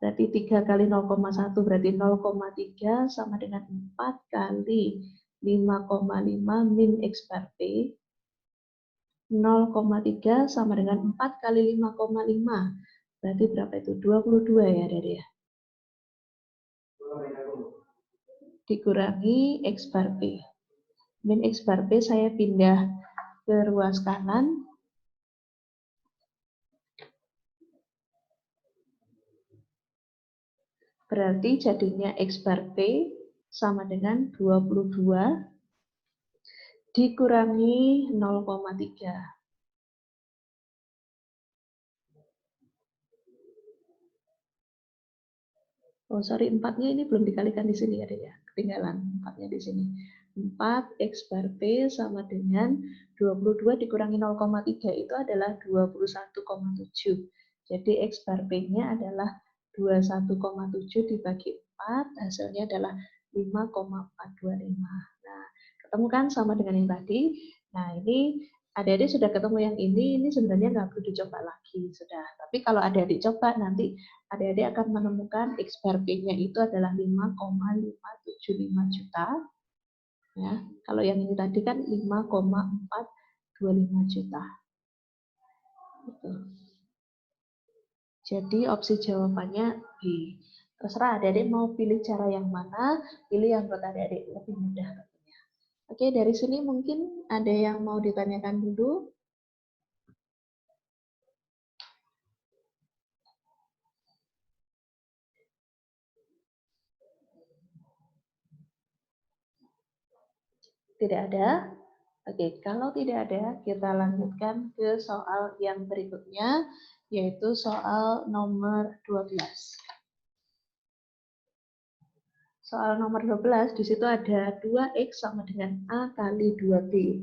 Speaker 2: Berarti 3 kali 0,1 berarti 0,3 sama dengan 4 kali 5,5 min X bar P. 0,3 sama dengan 4 kali 5,5. Berarti berapa itu? 22 ya, Dede ya. Dikurangi X bar P. Min X bar P saya pindah ke ruas kanan. Berarti jadinya X bar P sama dengan 22 dikurangi 0,3. Oh, sorry, 4-nya ini belum dikalikan di sini ya, ketinggalan 4-nya di sini. 4 X bar P sama dengan 22 dikurangi 0,3 itu adalah 21,7. Jadi X bar P-nya adalah 21,7 dibagi 4, hasilnya adalah 5,425. Nah, ketemu kan sama dengan yang tadi. Nah, ini adik-adik sudah ketemu yang ini sebenarnya nggak perlu dicoba lagi, sudah. Tapi kalau adik-adik coba, nanti adik-adik akan menemukan X bar P-nya itu adalah 5,575 juta. Ya, kalau yang ini tadi kan 5,425 juta. Gitu. Jadi opsi jawabannya B. Terserah adik-adik mau pilih cara yang mana, pilih yang buat adik-adik lebih mudah tentunya. Oke, dari sini mungkin ada yang mau ditanyakan dulu. Tidak ada? Oke, kalau tidak ada, kita lanjutkan ke soal yang berikutnya, yaitu soal nomor 12. Soal nomor 12, di situ ada 2X sama dengan A kali 2B.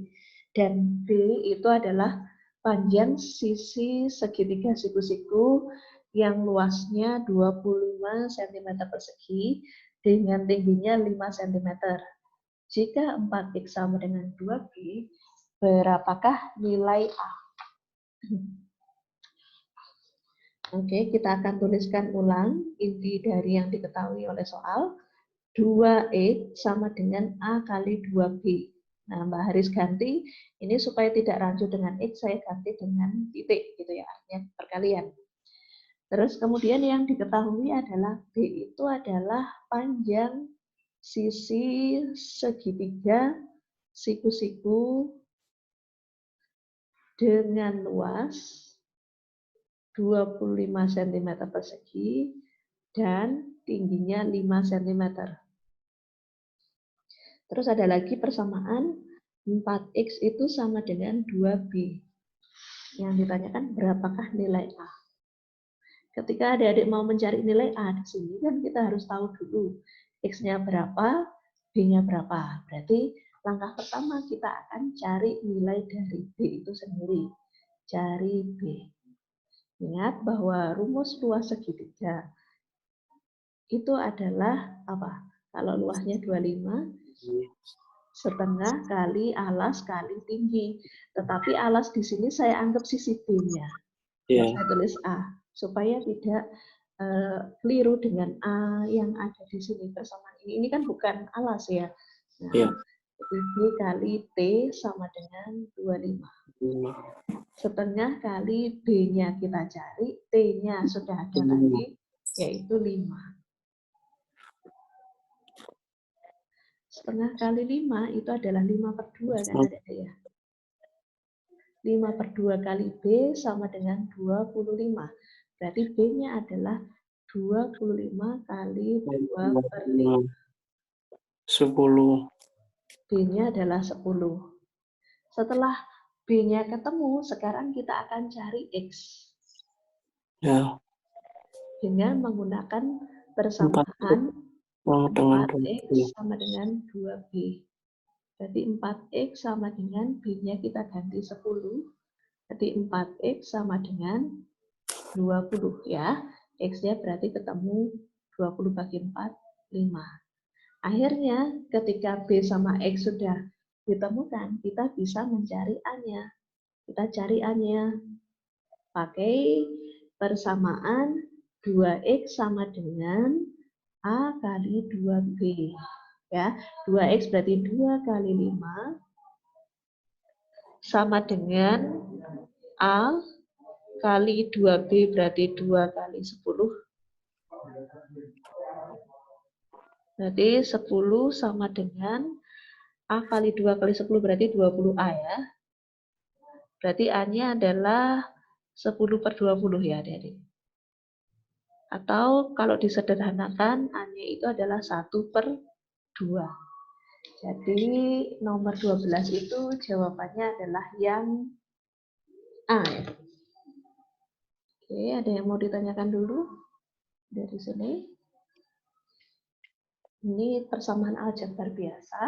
Speaker 2: Dan B itu adalah panjang sisi segitiga siku-siku yang luasnya 25 cm persegi dengan tingginya 5 cm. Jika 4X sama dengan 2B, berapakah nilai A? Oke, kita akan tuliskan ulang inti dari yang diketahui oleh soal. 2X sama dengan A kali 2B. Nah, Mbak Haris ganti, ini supaya tidak rancu dengan X, saya ganti dengan titik, gitu ya, artinya perkalian. Terus kemudian yang diketahui adalah B itu adalah panjang sisi segitiga siku-siku dengan luas 25 cm persegi dan tingginya 5 cm. Terus ada lagi persamaan 4X itu sama dengan 2B. Yang ditanyakan berapakah nilai A. Ketika adik-adik mau mencari nilai A di sini kan kita harus tahu dulu X-nya berapa, B-nya berapa. Berarti langkah pertama kita akan cari nilai dari B itu sendiri. Cari B. Ingat bahwa rumus luas segitiga itu adalah apa? Kalau luasnya 25, setengah kali alas kali tinggi. Tetapi alas di sini saya anggap sisi B-nya.
Speaker 4: Iya.
Speaker 2: Saya tulis A, supaya tidak keliru dengan A yang ada di sini persamaan ini. Ini kan bukan alas ya. Nah,
Speaker 4: Iya.
Speaker 2: B kali T sama dengan 25. Setengah kali B-nya kita cari, T-nya sudah ada tadi, yaitu 5. Setengah kali 5 itu adalah 5/2 kan ada ya. 5/2 kali B sama dengan 25. Berarti B-nya adalah 25 kali 2/5.
Speaker 4: 10.
Speaker 2: B-nya adalah 10. Setelah B-nya ketemu, sekarang kita akan cari X.
Speaker 4: Ya.
Speaker 2: Dengan menggunakan persamaan 4X sama dengan 2B. Berarti 4X sama dengan B-nya kita ganti 10. Berarti 4X sama dengan 20 ya. X-nya berarti ketemu 20 bagi 4, 5. Akhirnya ketika B sama X sudah ditemukan, kita bisa mencari A-nya. Kita cari A-nya pakai persamaan 2X sama dengan A kali 2B. Ya, 2X berarti 2 kali 5 sama dengan A kali 2B berarti 2 kali 10. Berarti 10 sama dengan A kali 2 kali 10 berarti 20A ya. Berarti A-nya adalah 10/20 ya, Adik-adik. Atau kalau disederhanakan, A-nya itu adalah 1/2. Jadi nomor 12 itu jawabannya adalah yang A. Ya. Oke, ada yang mau ditanyakan dulu dari sini? Ini persamaan aljabar biasa.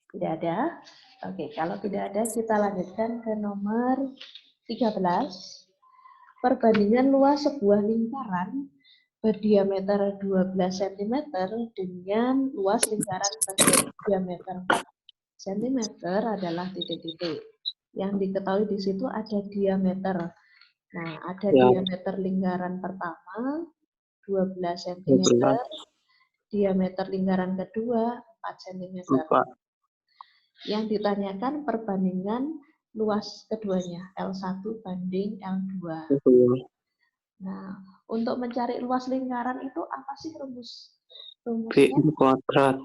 Speaker 2: Tidak ada? Oke, kalau tidak ada kita lanjutkan ke nomor 13. Perbandingan luas sebuah lingkaran berdiameter 12 cm dengan luas lingkaran berdiameter 4 cm adalah titik-titik. Yang diketahui di situ ada diameter. Nah, ada diameter lingkaran pertama 12 cm, diameter lingkaran kedua 4 cm. Yang ditanyakan perbandingan luas keduanya, L1 banding L2. Nah, untuk mencari luas lingkaran itu apa sih rumusnya?
Speaker 4: PR kuadrat.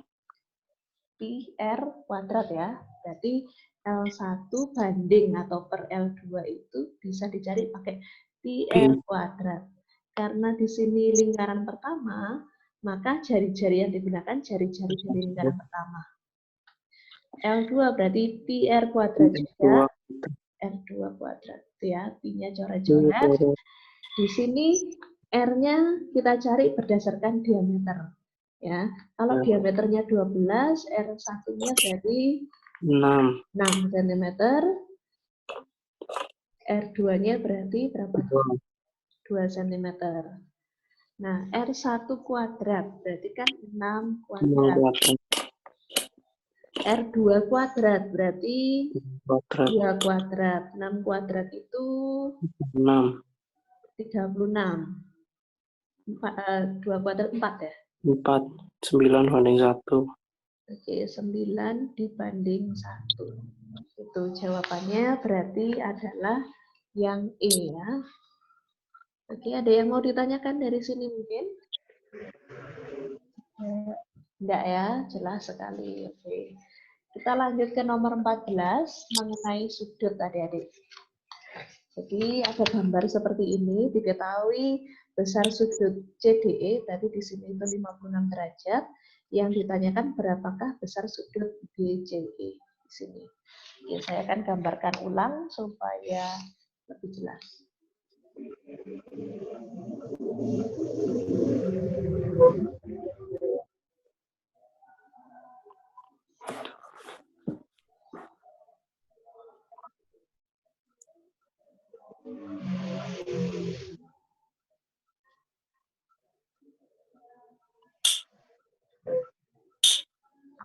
Speaker 2: PR kuadrat ya. Berarti L1 banding atau per L2 itu bisa dicari pakai PR kuadrat. Karena di sini lingkaran pertama, maka jari-jari yang digunakan jari-jari dari lingkaran pertama. L2 berarti PR kuadrat juga. R2 kuadrat ya, P-nya coret-coret. Di sini R-nya kita cari berdasarkan diameter. Ya, kalau diameternya 12, R1-nya berarti 6 cm. R2-nya berarti berapa? 2 cm. Nah, R1 kuadrat berarti kan 6 kuadrat. R2 kuadrat berarti 2 kuadrat. 6 kuadrat itu 36. 2 kuadrat 4 ya?
Speaker 4: 4. 9 banding 1.
Speaker 2: Oke, 9 dibanding 1. Itu jawabannya berarti adalah yang E ya. Oke, ada yang mau ditanyakan dari sini mungkin? Enggak ya, jelas sekali. Oke. Kita lanjut ke nomor 14 mengenai sudut adik-adik. Jadi ada gambar seperti ini, diketahui besar sudut CDE, tadi di sini itu 56 derajat, yang ditanyakan berapakah besar sudut BCE di sini. Oke, saya akan gambarkan ulang supaya lebih jelas.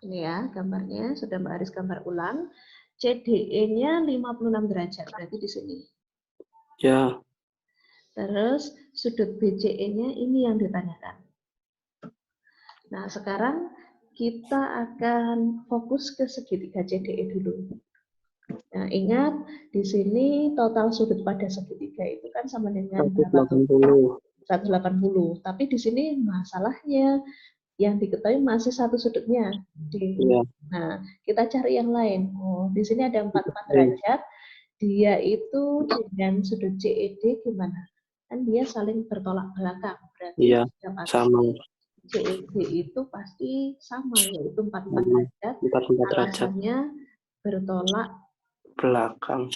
Speaker 2: Ini ya gambarnya, sudah Mbak Aris gambar ulang. CDE-nya 56 derajat, berarti di sini.
Speaker 4: Ya.
Speaker 2: Terus sudut BCE-nya ini yang ditanyakan. Nah, sekarang kita akan fokus ke segitiga CDE dulu. Nah, ingat di sini total sudut pada segitiga itu kan sama dengan
Speaker 4: 180.
Speaker 2: 180. Tapi di sini masalahnya yang diketahui masih satu sudutnya.
Speaker 4: Iya.
Speaker 2: Nah, kita cari yang lain. Oh, di sini ada 44 derajat. Dia itu dengan sudut CED gimana? Kan dia saling bertolak belakang. Berarti
Speaker 4: Iya,
Speaker 2: pasti
Speaker 4: sama.
Speaker 2: CED itu pasti sama, yaitu 44 derajat.
Speaker 4: 44 derajat.
Speaker 2: Alasannya bertolak
Speaker 4: Belakang.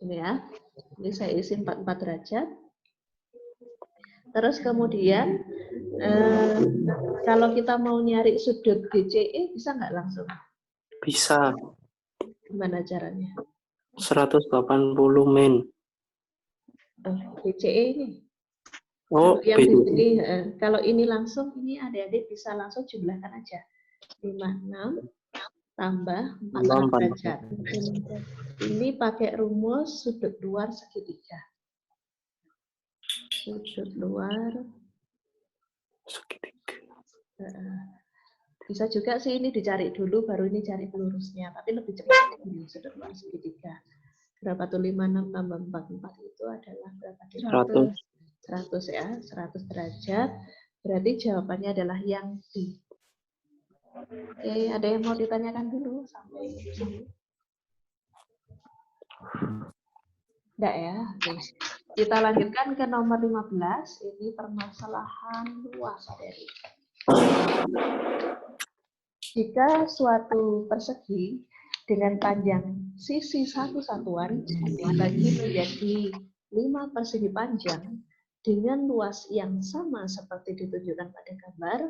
Speaker 2: Ini ya. Ini saya isi 44 derajat. Terus kemudian kalau kita mau nyari sudut BCE bisa nggak langsung?
Speaker 4: Bisa.
Speaker 2: Gimana caranya?
Speaker 4: 180 min.
Speaker 2: BCE ini.
Speaker 4: Oh,
Speaker 2: Yang di
Speaker 4: BCE.
Speaker 2: sini, kalau ini langsung, ini adik-adik bisa langsung jumlahkan aja. 56 tambah 44 derajat. Ini pakai rumus sudut luar segitiga. Sudut luar
Speaker 4: Segitiga.
Speaker 2: bisa juga sih ini dicari dulu, baru ini cari lurusnya. Tapi lebih cepat ini sudut luar segitiga. Berapa tuh 56 tambah 44 itu adalah berapa?
Speaker 4: 100.
Speaker 2: 100 ya, 100 derajat. Berarti jawabannya adalah yang D. Oke, ada yang mau ditanyakan dulu sampai sini? Enggak ya? Oke. Kita lanjutkan ke nomor 15. Ini permasalahan luas dari. Jika suatu persegi dengan panjang sisi satu satuan dibagi menjadi 5 persegi panjang dengan luas yang sama seperti ditunjukkan pada gambar,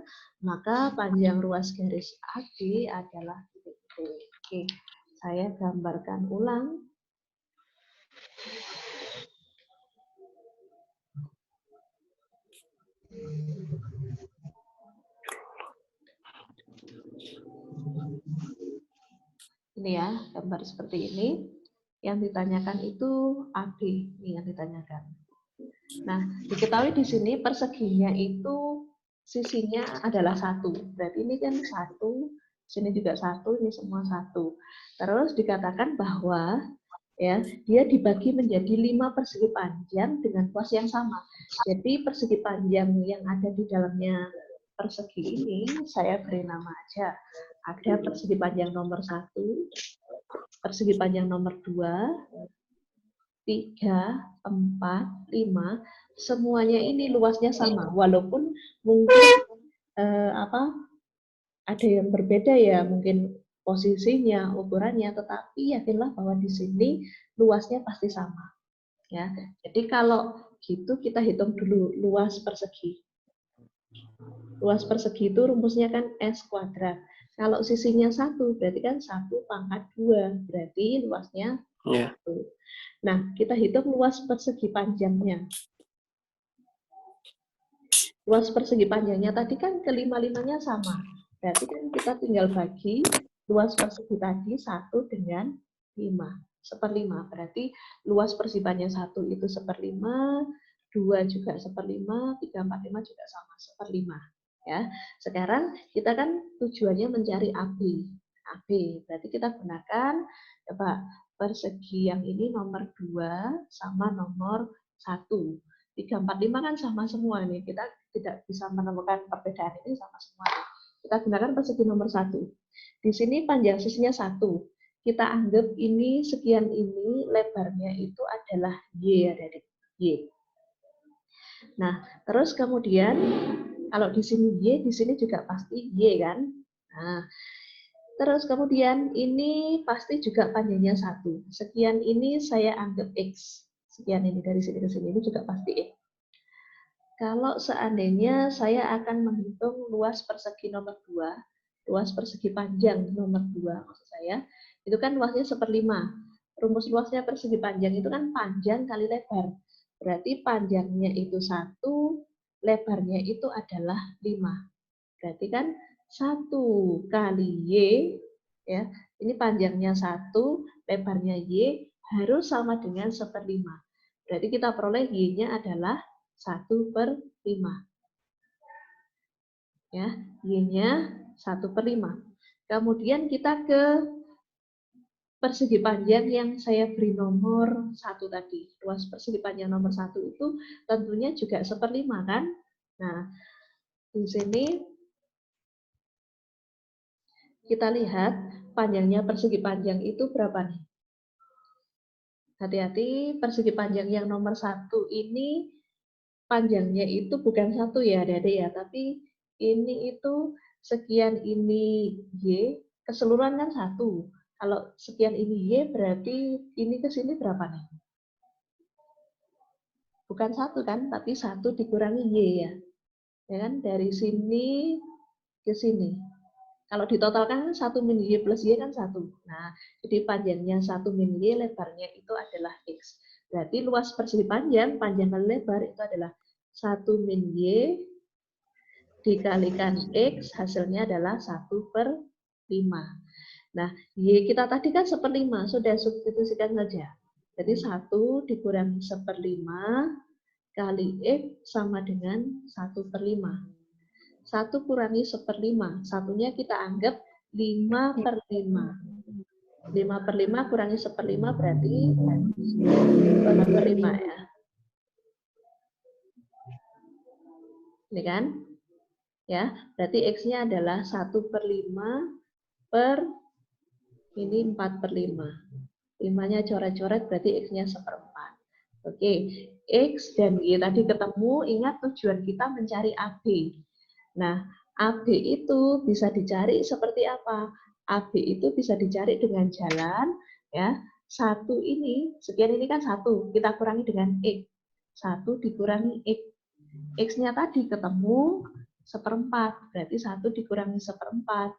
Speaker 2: maka panjang ruas garis AB adalah titik. Oke, saya gambarkan ulang. Ini ya, gambar seperti ini. Yang ditanyakan itu AB, ini yang ditanyakan. Nah, diketahui di sini perseginya itu sisinya adalah 1. Berarti ini kan 1, sini juga 1, ini semua 1. Terus dikatakan bahwa ya dia dibagi menjadi 5 persegi panjang dengan luas yang sama. Jadi persegi panjang yang ada di dalamnya persegi ini saya beri nama aja. Ada persegi panjang nomor 1, persegi panjang nomor 2, 3, 4, 5, semuanya ini luasnya sama, walaupun mungkin ada yang berbeda ya, mungkin posisinya, ukurannya, tetapi yakinlah bahwa di sini luasnya pasti sama. Ya, jadi kalau gitu kita hitung dulu luas persegi. Luas persegi itu rumusnya kan S kuadrat. Kalau sisinya 1, berarti kan 1 pangkat 2, berarti luasnya 1. Nah, kita hitung luas persegi panjangnya. Luas persegi panjangnya tadi kan kelima-limanya sama. Berarti kan kita tinggal bagi luas persegi tadi 1 dengan 5. 1/5. Berarti luas persegi panjang 1 itu 1/5, 2 juga 1/5, 3, 4, 5 juga sama 1/5. Ya. Sekarang kita kan tujuannya mencari AB. AB. Berarti kita gunakan coba persegi yang ini nomor 2 sama nomor 1. 3, 4, 5 kan sama semua nih. Kita tidak bisa menemukan perbedaan ini sama semua. Kita gunakan persegi nomor 1. Di sini panjang sisinya 1. Kita anggap ini sekian ini, lebarnya itu adalah Y ya, dari Y. Nah, terus kemudian kalau di sini Y, di sini juga pasti Y kan. Nah, terus kemudian ini pasti juga panjangnya 1. Sekian ini saya anggap X. Sekian ini dari sini ke sini ini juga pasti X. Kalau seandainya saya akan menghitung luas persegi nomor 2, luas persegi panjang nomor 2 maksud saya, itu kan luasnya 1/5. Rumus luasnya persegi panjang itu kan panjang kali lebar. Berarti panjangnya itu 1, lebarnya itu adalah 5. Berarti kan 1 kali Y, ya, ini panjangnya 1, lebarnya Y harus sama dengan 1/5. Berarti kita peroleh Y-nya adalah 1/5. Ya, Y-nya 1/5. Kemudian kita ke persegi panjang yang saya beri nomor 1 tadi. Luas persegi panjang nomor 1 itu tentunya juga 1/5 kan? Nah, di sini kita lihat panjangnya persegi panjang itu berapa nih? Hati-hati, persegi panjang yang nomor 1 ini panjangnya itu bukan 1 ya, Adik-adik ya, tapi ini itu sekian ini Y, keseluruhan kan 1. Kalau sekian ini Y, berarti ini ke sini berapa nih? Bukan 1 kan, tapi 1 dikurangi Y ya. Ya kan, dari sini ke sini. Kalau ditotalkan 1 min Y plus Y kan 1. Nah, jadi panjangnya 1 min Y, lebarnya itu adalah X. Berarti luas persegi panjang, panjang kali lebar itu adalah 1 min Y dikalikan X, hasilnya adalah 1/5. Nah, Y kita tadi kan 1/5, sudah substitusikan saja. Jadi 1 dikurangi 1/5 kali X sama dengan 1/5. 1 kurangi 1/5, satunya kita anggap 5/5. 5/5 kurangi 1/5 berarti 1/5 ya. Ini kan? Ya, berarti X-nya adalah 1/5 per ini 4/5. 5-nya coret-coret berarti X-nya 1/4. Oke, X dan Y tadi ketemu, ingat tujuan kita mencari AB. Nah, AB itu bisa dicari seperti apa? AB itu bisa dicari dengan jalan, ya, 1 ini, sekian ini kan 1, kita kurangi dengan X. 1 dikurangi X. X-nya tadi ketemu 1/4, berarti 1 dikurangi 1/4.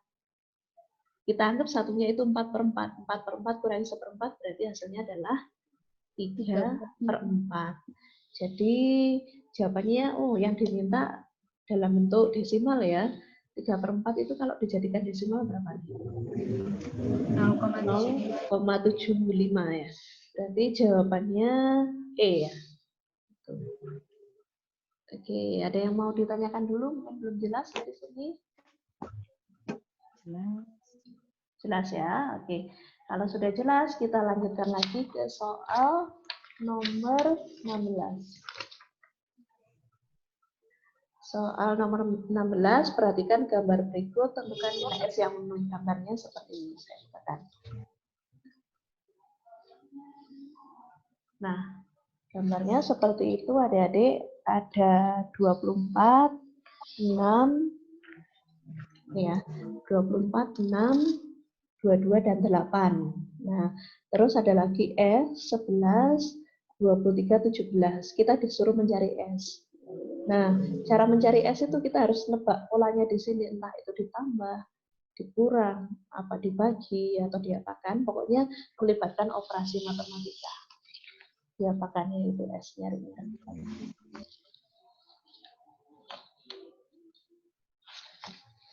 Speaker 2: Kita anggap satunya itu 4/4. 4/4 kurangi 1/4 berarti hasilnya adalah 3/4. Jadi jawabannya, yang diminta dalam bentuk desimal ya. 3/4 itu kalau dijadikan desimal berapa? 0,75 ya. Berarti jawabannya E ya. Oke, ada yang mau ditanyakan dulu? Mungkin belum jelas dari sini. Jelas ya? Oke. Kalau sudah jelas, kita lanjutkan lagi ke soal nomor 16. Soal nomor 16, perhatikan gambar berikut, tentukan nilai S yang memenuhi gambarnya seperti ini. Saya katakan. Nah, gambarnya seperti itu adik-adik. Ada 24, 6, ya, 24, 6, 22, dan 8. Nah, terus ada lagi S, 11, 23, 17. Kita disuruh mencari S. Nah, cara mencari S itu kita harus nebak polanya di sini. Entah itu ditambah, dikurang, apa dibagi, atau diapakan. Pokoknya melibatkan operasi matematika. Diapakannya itu S-nya.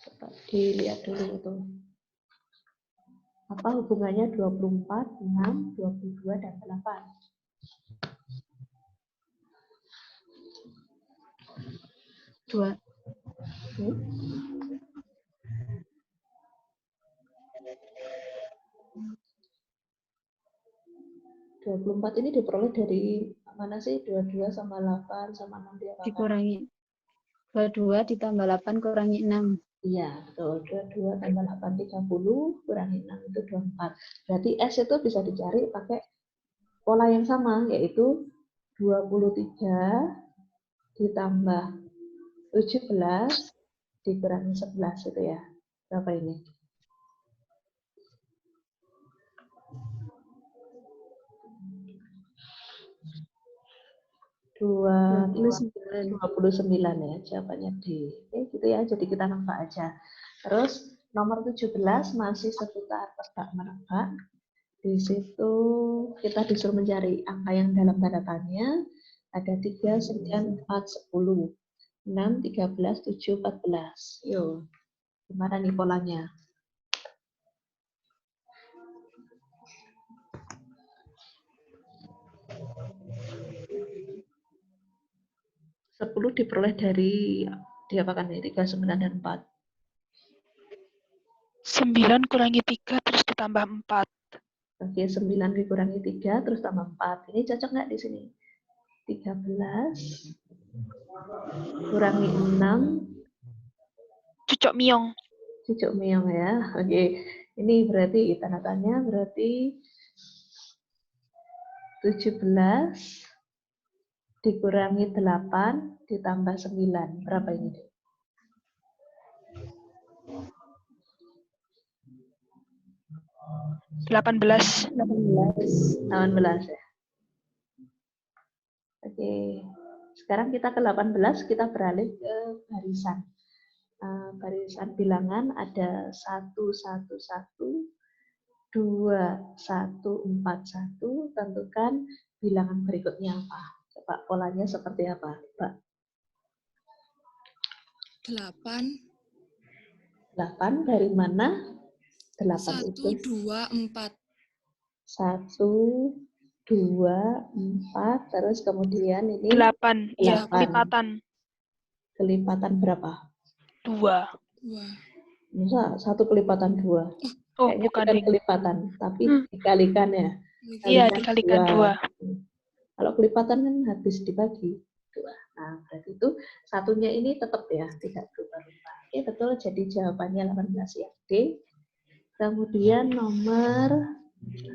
Speaker 2: Coba dilihat dulu itu. Apa hubungannya 24, 6, 22, dan 8?
Speaker 1: Dua.
Speaker 2: 24 ini diperoleh dari mana sih? 22 sama 8 sama 6 diapakan?
Speaker 1: Dikurangi 22 ditambah 8 kurangi 6.
Speaker 2: Iya, betul. 22 tambah 8, 30, kurangi 6 itu 24. Berarti S itu bisa dicari pakai pola yang sama, yaitu 23 ditambah 17 dikurangi 11 itu ya. Berapa ini? 29 ya, jawabannya D. Oke, gitu ya, jadi kita nampak aja. Terus nomor 17 masih seputar tebak-menebak. Di situ kita disuruh mencari angka yang dalam tanda tanya. Ada 3, 9, 4, 10. 6, 13, 7, 14. Yuk, gimana nih polanya? Sepuluh diperoleh dari diapakan nih? 3, 9, dan 4.
Speaker 3: 9 kurangi 3 terus ditambah 4.
Speaker 2: Oke, 9 dikurangi 3, terus tambah 4. Ini cocok nggak di sini? 13 kurangi 6.
Speaker 3: Cucok miong.
Speaker 2: Cucuk meong ya. Oke, ini berarti tanda tanya berarti 17 dikurangi 8 ditambah 9. Berapa ini?
Speaker 3: 18.
Speaker 2: 18 ya. Oke. Sekarang kita ke 18, kita beralih ke barisan. Barisan bilangan ada 1, 1, 1, 2, 1, 4, 1. Tentukan bilangan berikutnya apa? Coba polanya seperti apa, Pak?
Speaker 5: 8.
Speaker 2: 8 dari mana? 8
Speaker 5: 1,
Speaker 2: itu
Speaker 5: 2, 4.
Speaker 2: 1, 2, 4, terus kemudian ini
Speaker 3: 8. Iya,
Speaker 2: 8.
Speaker 3: kelipatan.
Speaker 2: Kelipatan berapa?
Speaker 3: 2.
Speaker 5: 2.
Speaker 2: Masa 1 kelipatan 2?
Speaker 3: Oh,
Speaker 2: Kayaknya
Speaker 3: bukan
Speaker 2: bukan
Speaker 3: deh.
Speaker 2: kelipatan, tapi dikalikan ya.
Speaker 3: Iya, dikalikan 2.
Speaker 2: Kalau kelipatan kan habis dibagi 2. Nah, berarti itu satunya ini tetap ya, tidak berubah-ubah. Oke, betul. Jadi jawabannya 18 ya, D. Kemudian nomor ini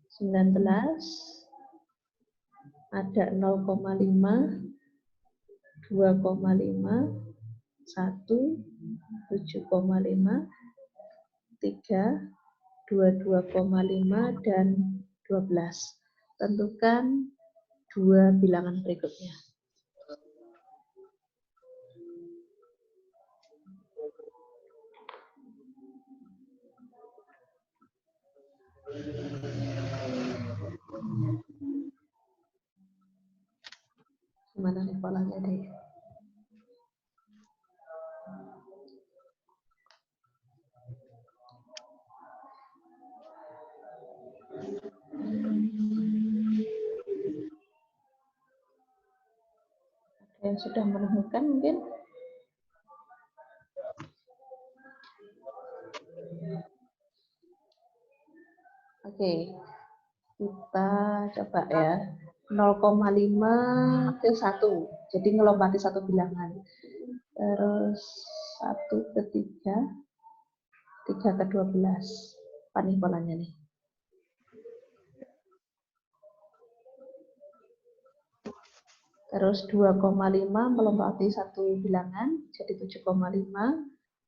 Speaker 2: 19 ada 0,5, 2,5, 1, 7,5, 3, 22,5, dan 12. Tentukan dua bilangan berikutnya. Gimana nih polanya deh? Yang sudah menemukan mungkin? Oke, kita coba ya. 0,5 ke 1, jadi ngelompati satu bilangan. Terus 1 ke 3, 3 ke 12. Apa nih polanya nih? Terus 2,5 melompati satu bilangan, jadi 7,5.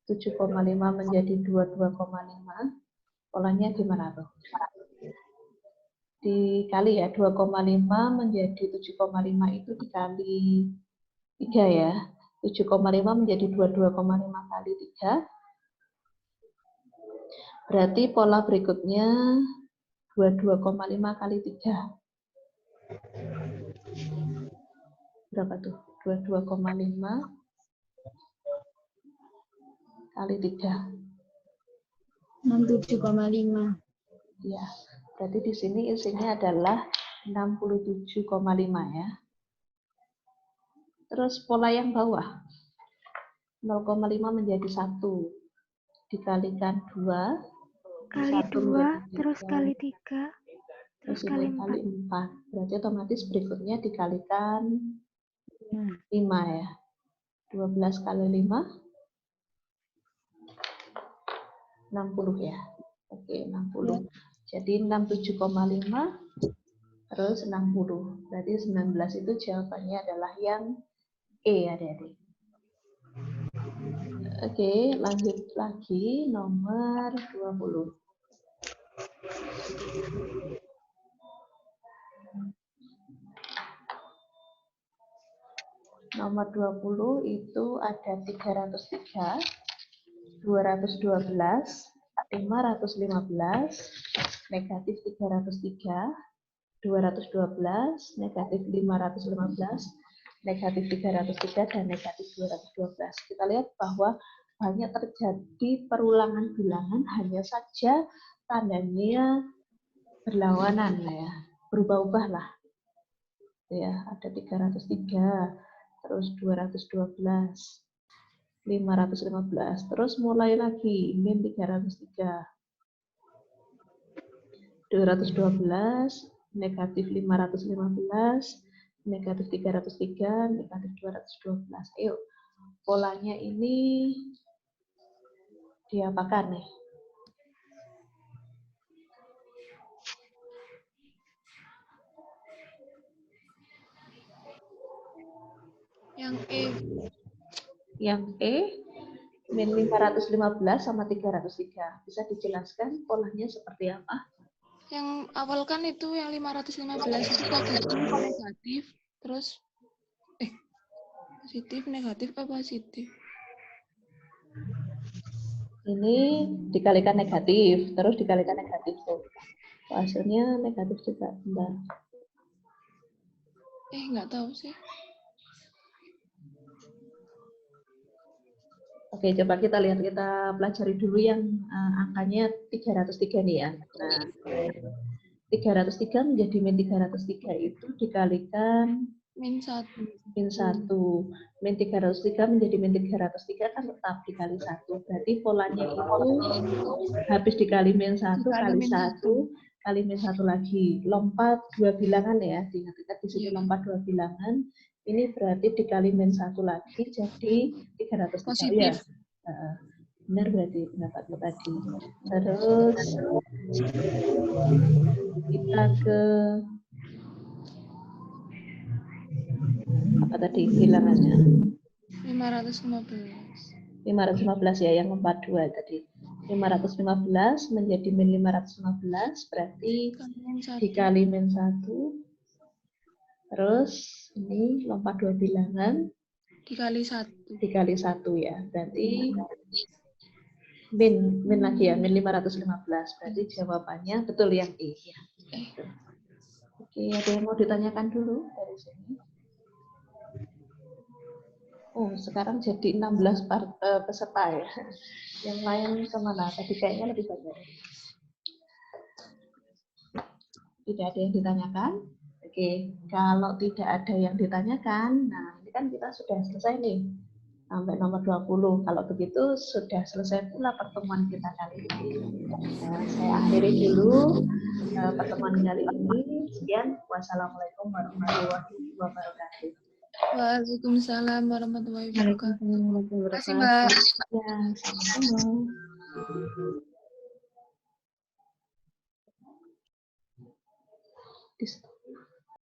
Speaker 2: 7,5 menjadi 22,5. Polanya gimana tuh? Dikali ya, 2,5 menjadi 7,5 itu dikali 3 ya. 7,5 menjadi 22,5 kali 3. Berarti pola berikutnya 22,5 kali 3. Berapa tuh? 22,5 kali 3.
Speaker 1: 67,5.
Speaker 2: Ya, berarti di sini isinya adalah 67,5 ya. Terus pola yang bawah, 0,5 menjadi 1, dikalikan 2,
Speaker 6: Kali
Speaker 2: 1
Speaker 6: 2,
Speaker 2: menjadi
Speaker 6: terus
Speaker 2: 3,
Speaker 6: kali 3, terus
Speaker 2: terus
Speaker 6: kali
Speaker 2: ini kali 4. Berarti otomatis berikutnya dikalikan 5 ya. 12 kali 5, 60 ya. Oke, 60. Jadi 67,5 terus 60. Berarti 19 itu jawabannya adalah yang E, adik-adik. Oke, lanjut lagi nomor 20. Nomor 20 itu ada 303, 212, 515, negatif 303, 212, negatif 515, negatif 303 dan negatif 212. Kita lihat bahwa banyak terjadi perulangan bilangan, hanya saja tandanya berlawanan ya, berubah-ubah lah. Ya, ada 303, terus 212, 515, terus mulai lagi min 303, 212, negatif 515, negatif 303, negatif 212. Ayo, polanya ini diapakan nih?
Speaker 5: Yang E.
Speaker 2: Yang E, min 515 sama 303. Bisa dijelaskan polanya seperti apa?
Speaker 5: Yang awal kan itu yang 515 itu positif, negatif, terus positif, negatif, positif.
Speaker 2: Ini dikalikan negatif, terus dikalikan negatif tuh. Hasilnya negatif juga. Bentar.
Speaker 5: Nggak tahu sih.
Speaker 2: Oke, coba kita lihat, kita pelajari dulu yang angkanya 303 nih ya. Nah, 303 menjadi min 303 itu dikalikan
Speaker 5: Min 1.
Speaker 2: min 1. Min 303 menjadi min 303 kan tetap dikali 1. Berarti polanya itu habis dikali min 1 kali 1 kali min 1 lagi. Lompat dua bilangan ya. Diingat-ingat di sini lompat dua bilangan. Ini berarti dikali min 1 lagi jadi 303.
Speaker 5: Positif.
Speaker 2: Ya. Benar berarti pendapatmu tadi. Terus kita ke apa tadi bilangannya?
Speaker 5: 515.
Speaker 2: 515 ya, yang 42 tadi. 515 menjadi min 515 berarti
Speaker 5: Min 1.
Speaker 2: dikali min 1. Terus ini lompat dua bilangan
Speaker 5: Dikali 1.
Speaker 2: dikali 1 ya. Berarti min lagi ya, min 515. Berarti jawabannya betul yang E ya. Oke, ada yang mau ditanyakan dulu dari sini? Oh, sekarang jadi 16 peserta ya. Yang lain kemana? Tadi kayaknya lebih banyak. Tidak ada yang ditanyakan? Oke, kalau tidak ada yang ditanyakan, nah ini kan kita sudah selesai nih. Sampai nomor 20. Kalau begitu sudah selesai pula pertemuan kita kali ini. Nah, saya akhiri dulu pertemuan kali ini. Sekian. Wassalamualaikum warahmatullahi wabarakatuh.
Speaker 5: Waalaikumsalam warahmatullahi wabarakatuh. Terima kasih, Mbak.
Speaker 2: Ya, sama-sama. Di